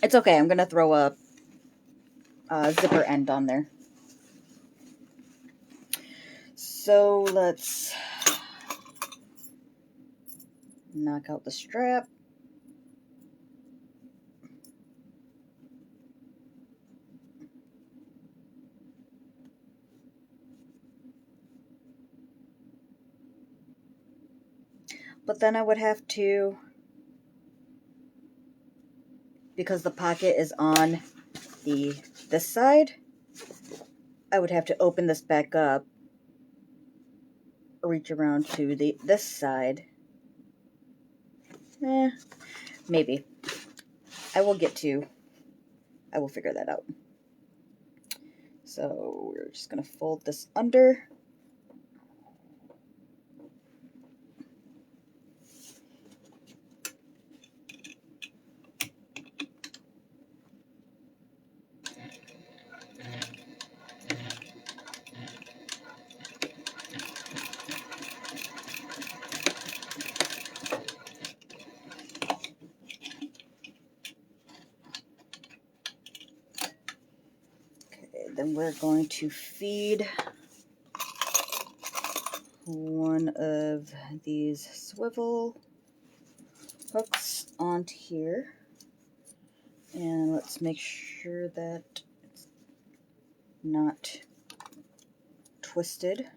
It's okay, I'm going to throw a zipper end on there. So let's knock out the strap. But then I would have to, because the pocket is on this side, I would have to open this back up, reach around to this side. Maybe. I will figure that out. So we're just going to fold this under. Then we're going to feed one of these swivel hooks onto here. And let's make sure that it's not twisted.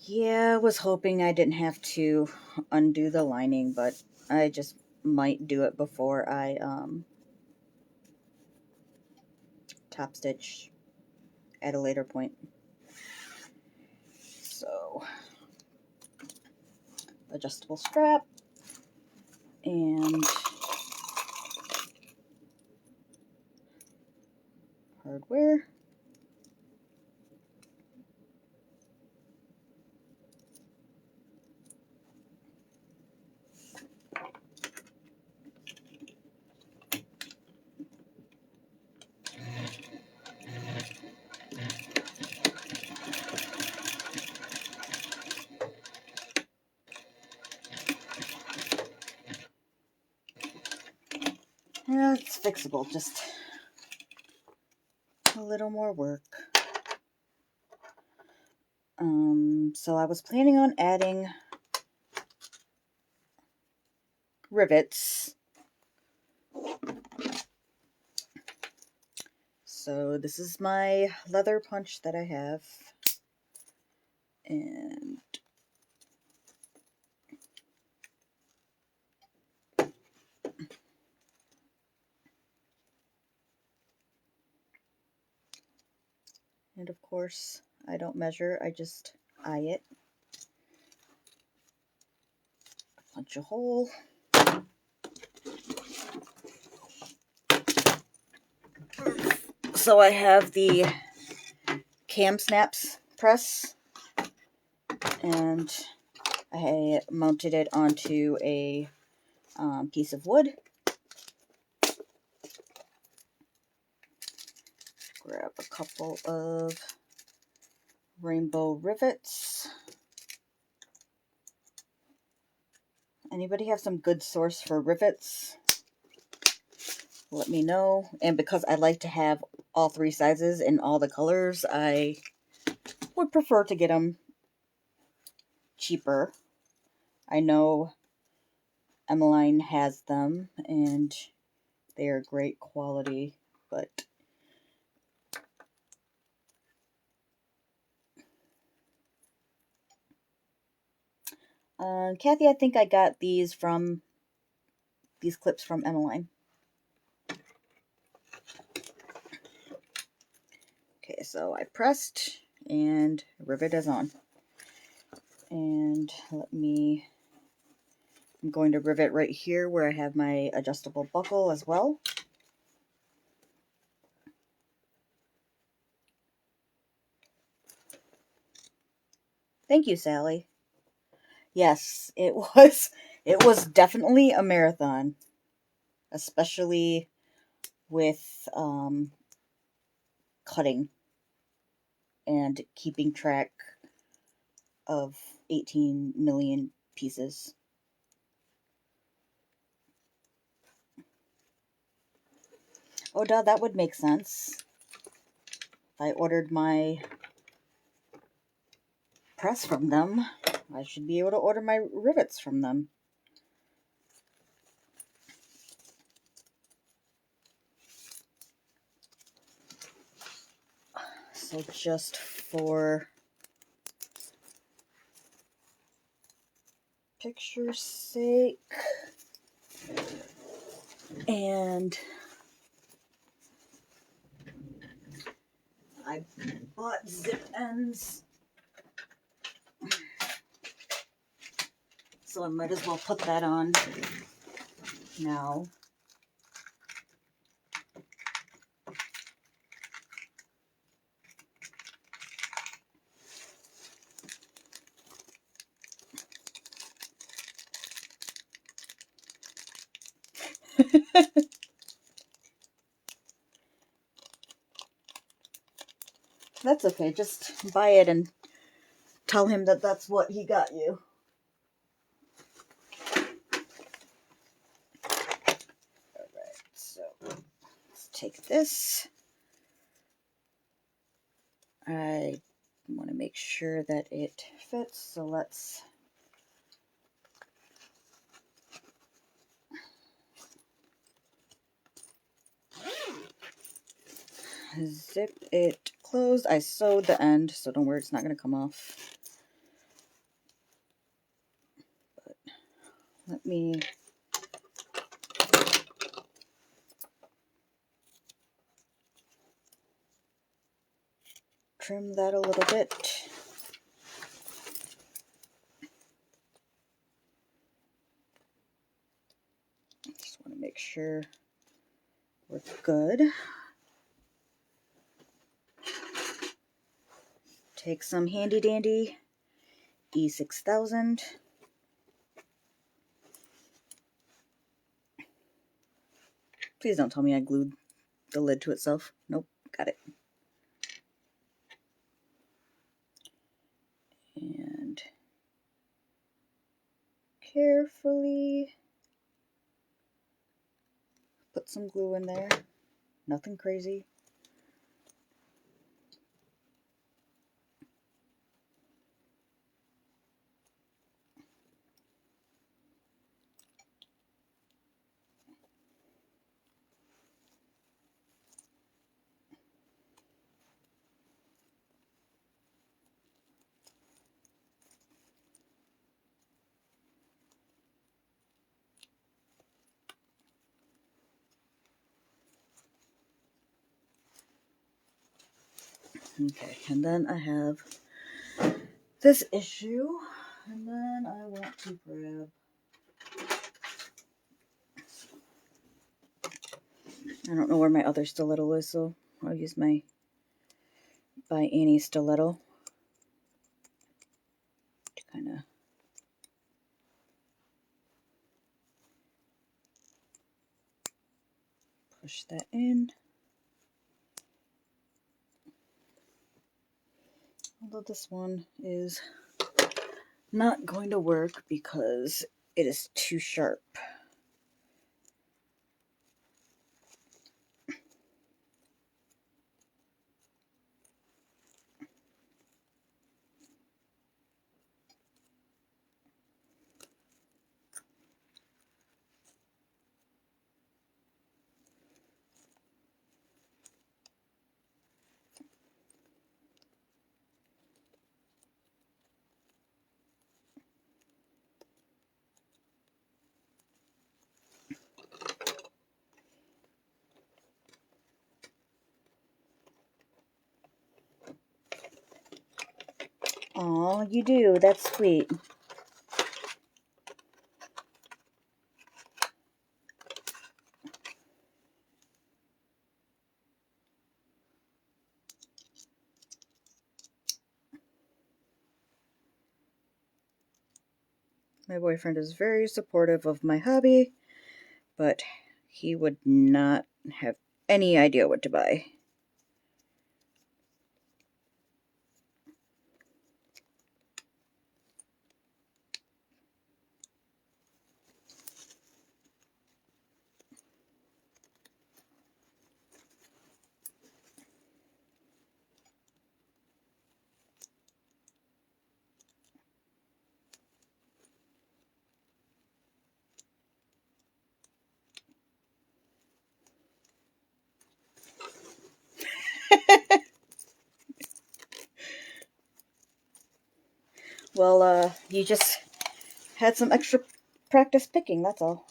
Yeah, I was hoping I didn't have to undo the lining, but I just might do it before I top stitch at a later point. So, adjustable strap and hardware. Yeah, it's fixable, just a little more work. So I was planning on adding rivets. So this is my leather punch that I have. And of course, I don't measure, I just eye it. Punch a hole. So I have the cam snaps press, and I mounted it onto a piece of wood. Grab a couple of rainbow rivets. Anybody have some good source for rivets? let me know. And because I like to have all three sizes in all the colors, I would prefer to get them cheaper. I know Emmeline has them and they are great quality, but Kathy, I think I got these clips from Emmeline. Okay, so I pressed and rivet is on. And I'm going to rivet right here where I have my adjustable buckle as well. Thank you, Sally. Yes, it was definitely a marathon, especially with cutting and keeping track of 18 million pieces. Oh, duh, that would make sense. If I ordered my press from them, I should be able to order my rivets from them. So just for picture's sake, and I bought zip ends, so I might as well put that on now. That's okay, just buy it and tell him that that's what he got you. Alright, so let's take this. I want to make sure that it fits, so let's zip it closed. I sewed the end, so don't worry, it's not going to come off. But let me trim that a little bit. Just want to make sure we're good. Take some handy dandy E6000. Please don't tell me I glued the lid to itself. Nope, got it. And carefully put some glue in there. Nothing crazy. Okay, and then I have this issue, and then I want to grab, I don't know where my other stiletto is, so I'll use my by Annie stiletto to kind of push that in. Although this one is not going to work because it is too sharp. Aw, you do. That's sweet. My boyfriend is very supportive of my hobby, but he would not have any idea what to buy. Well, you just had some extra practice picking, that's all.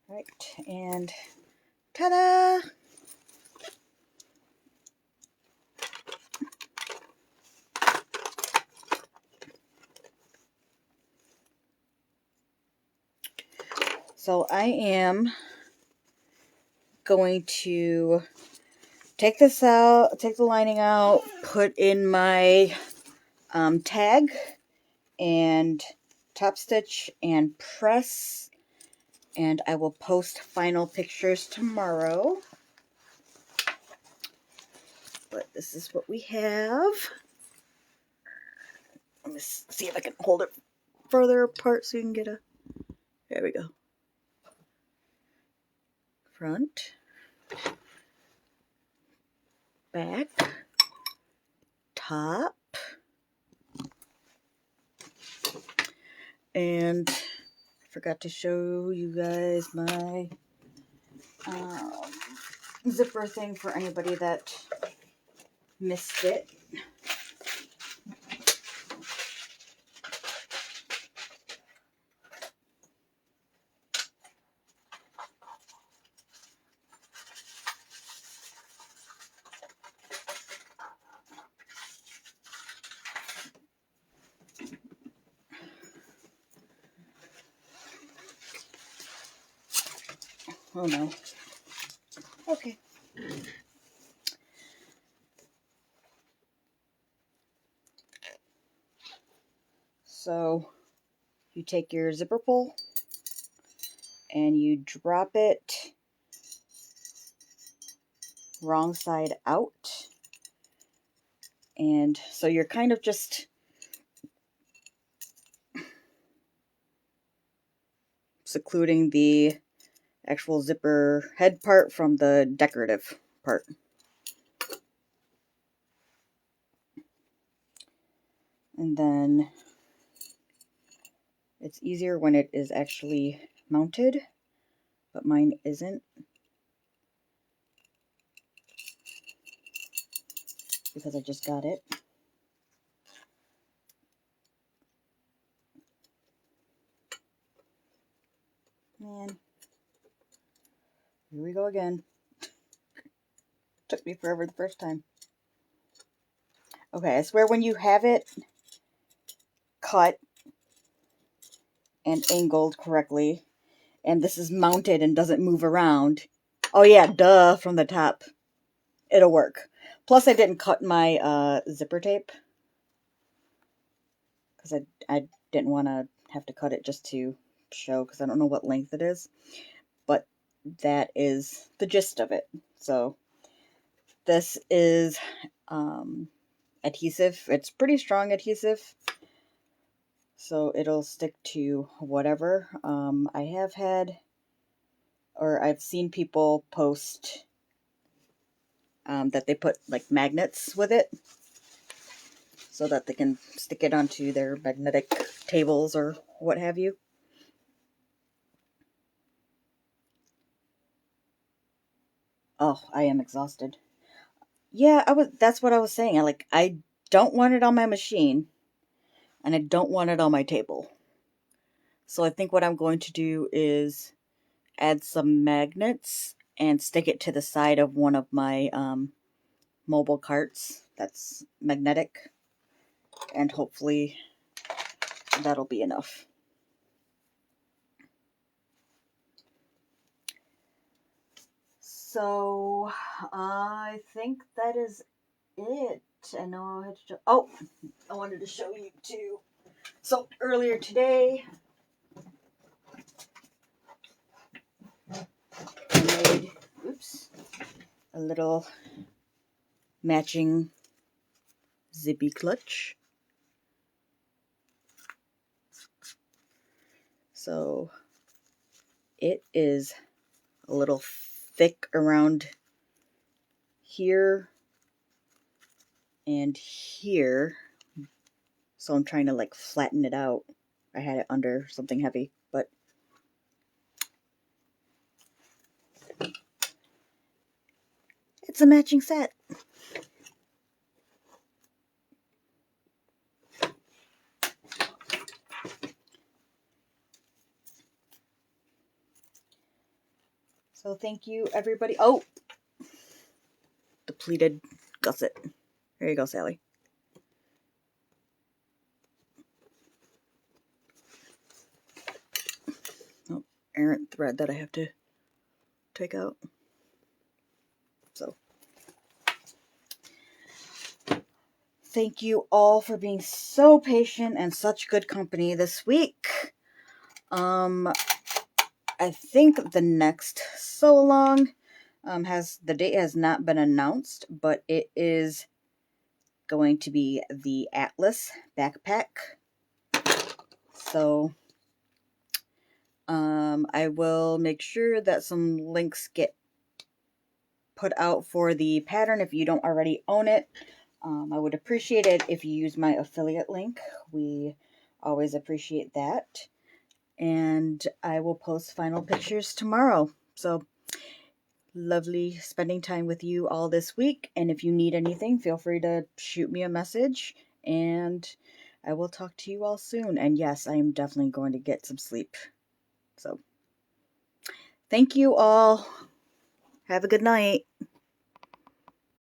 Right, and ta-da! So I am going to take this out, take the lining out, put in my tag, and top stitch and press, and I will post final pictures tomorrow. But this is what we have. Let me see if I can hold it further apart so you can get a... There we go. Front, back, top, and I forgot to show you guys my zipper thing for anybody that missed it. Oh no. Okay. So you take your zipper pull and you drop it wrong side out. And so you're kind of just secluding the actual zipper head part from the decorative part. And then it's easier when it is actually mounted, but mine isn't because I just got it. Man, here we go again. Took me forever the first time. Okay, I swear when you have it cut and angled correctly, and this is mounted and doesn't move around, oh yeah, duh, from the top, it'll work. Plus I didn't cut my zipper tape because I didn't want to have to cut it just to show, because I don't know what length it is, but that is the gist of it. So this is adhesive. It's pretty strong adhesive, so it'll stick to whatever. I have had, or I've seen people post that they put like magnets with it so that they can stick it onto their magnetic tables or what have you. Oh, I am exhausted. Yeah, that's what I was saying. I don't want it on my machine and I don't want it on my table. So I think what I'm going to do is add some magnets and stick it to the side of one of my mobile carts that's magnetic, and hopefully that'll be enough. So I think that is it. And now I have to show, oh, I wanted to show you too. So earlier today, I made, oops, a little matching zippy clutch. So it is a little thick around here and here. So I'm trying to like flatten it out. I had it under something heavy, but it's a matching set. So thank you, everybody. Oh, depleted gusset. There you go, Sally. Oh, errant thread that I have to take out. So thank you all for being so patient and such good company this week. I think the next Swolong the date has not been announced, but it is going to be the Atlas backpack. So I will make sure that some links get put out for the pattern if you don't already own it. I would appreciate it if you use my affiliate link. We always appreciate that. And I will post final pictures tomorrow. So lovely spending time with you all this week. And if you need anything, feel free to shoot me a message. And I will talk to you all soon. And yes, I am definitely going to get some sleep. So thank you all. Have a good night.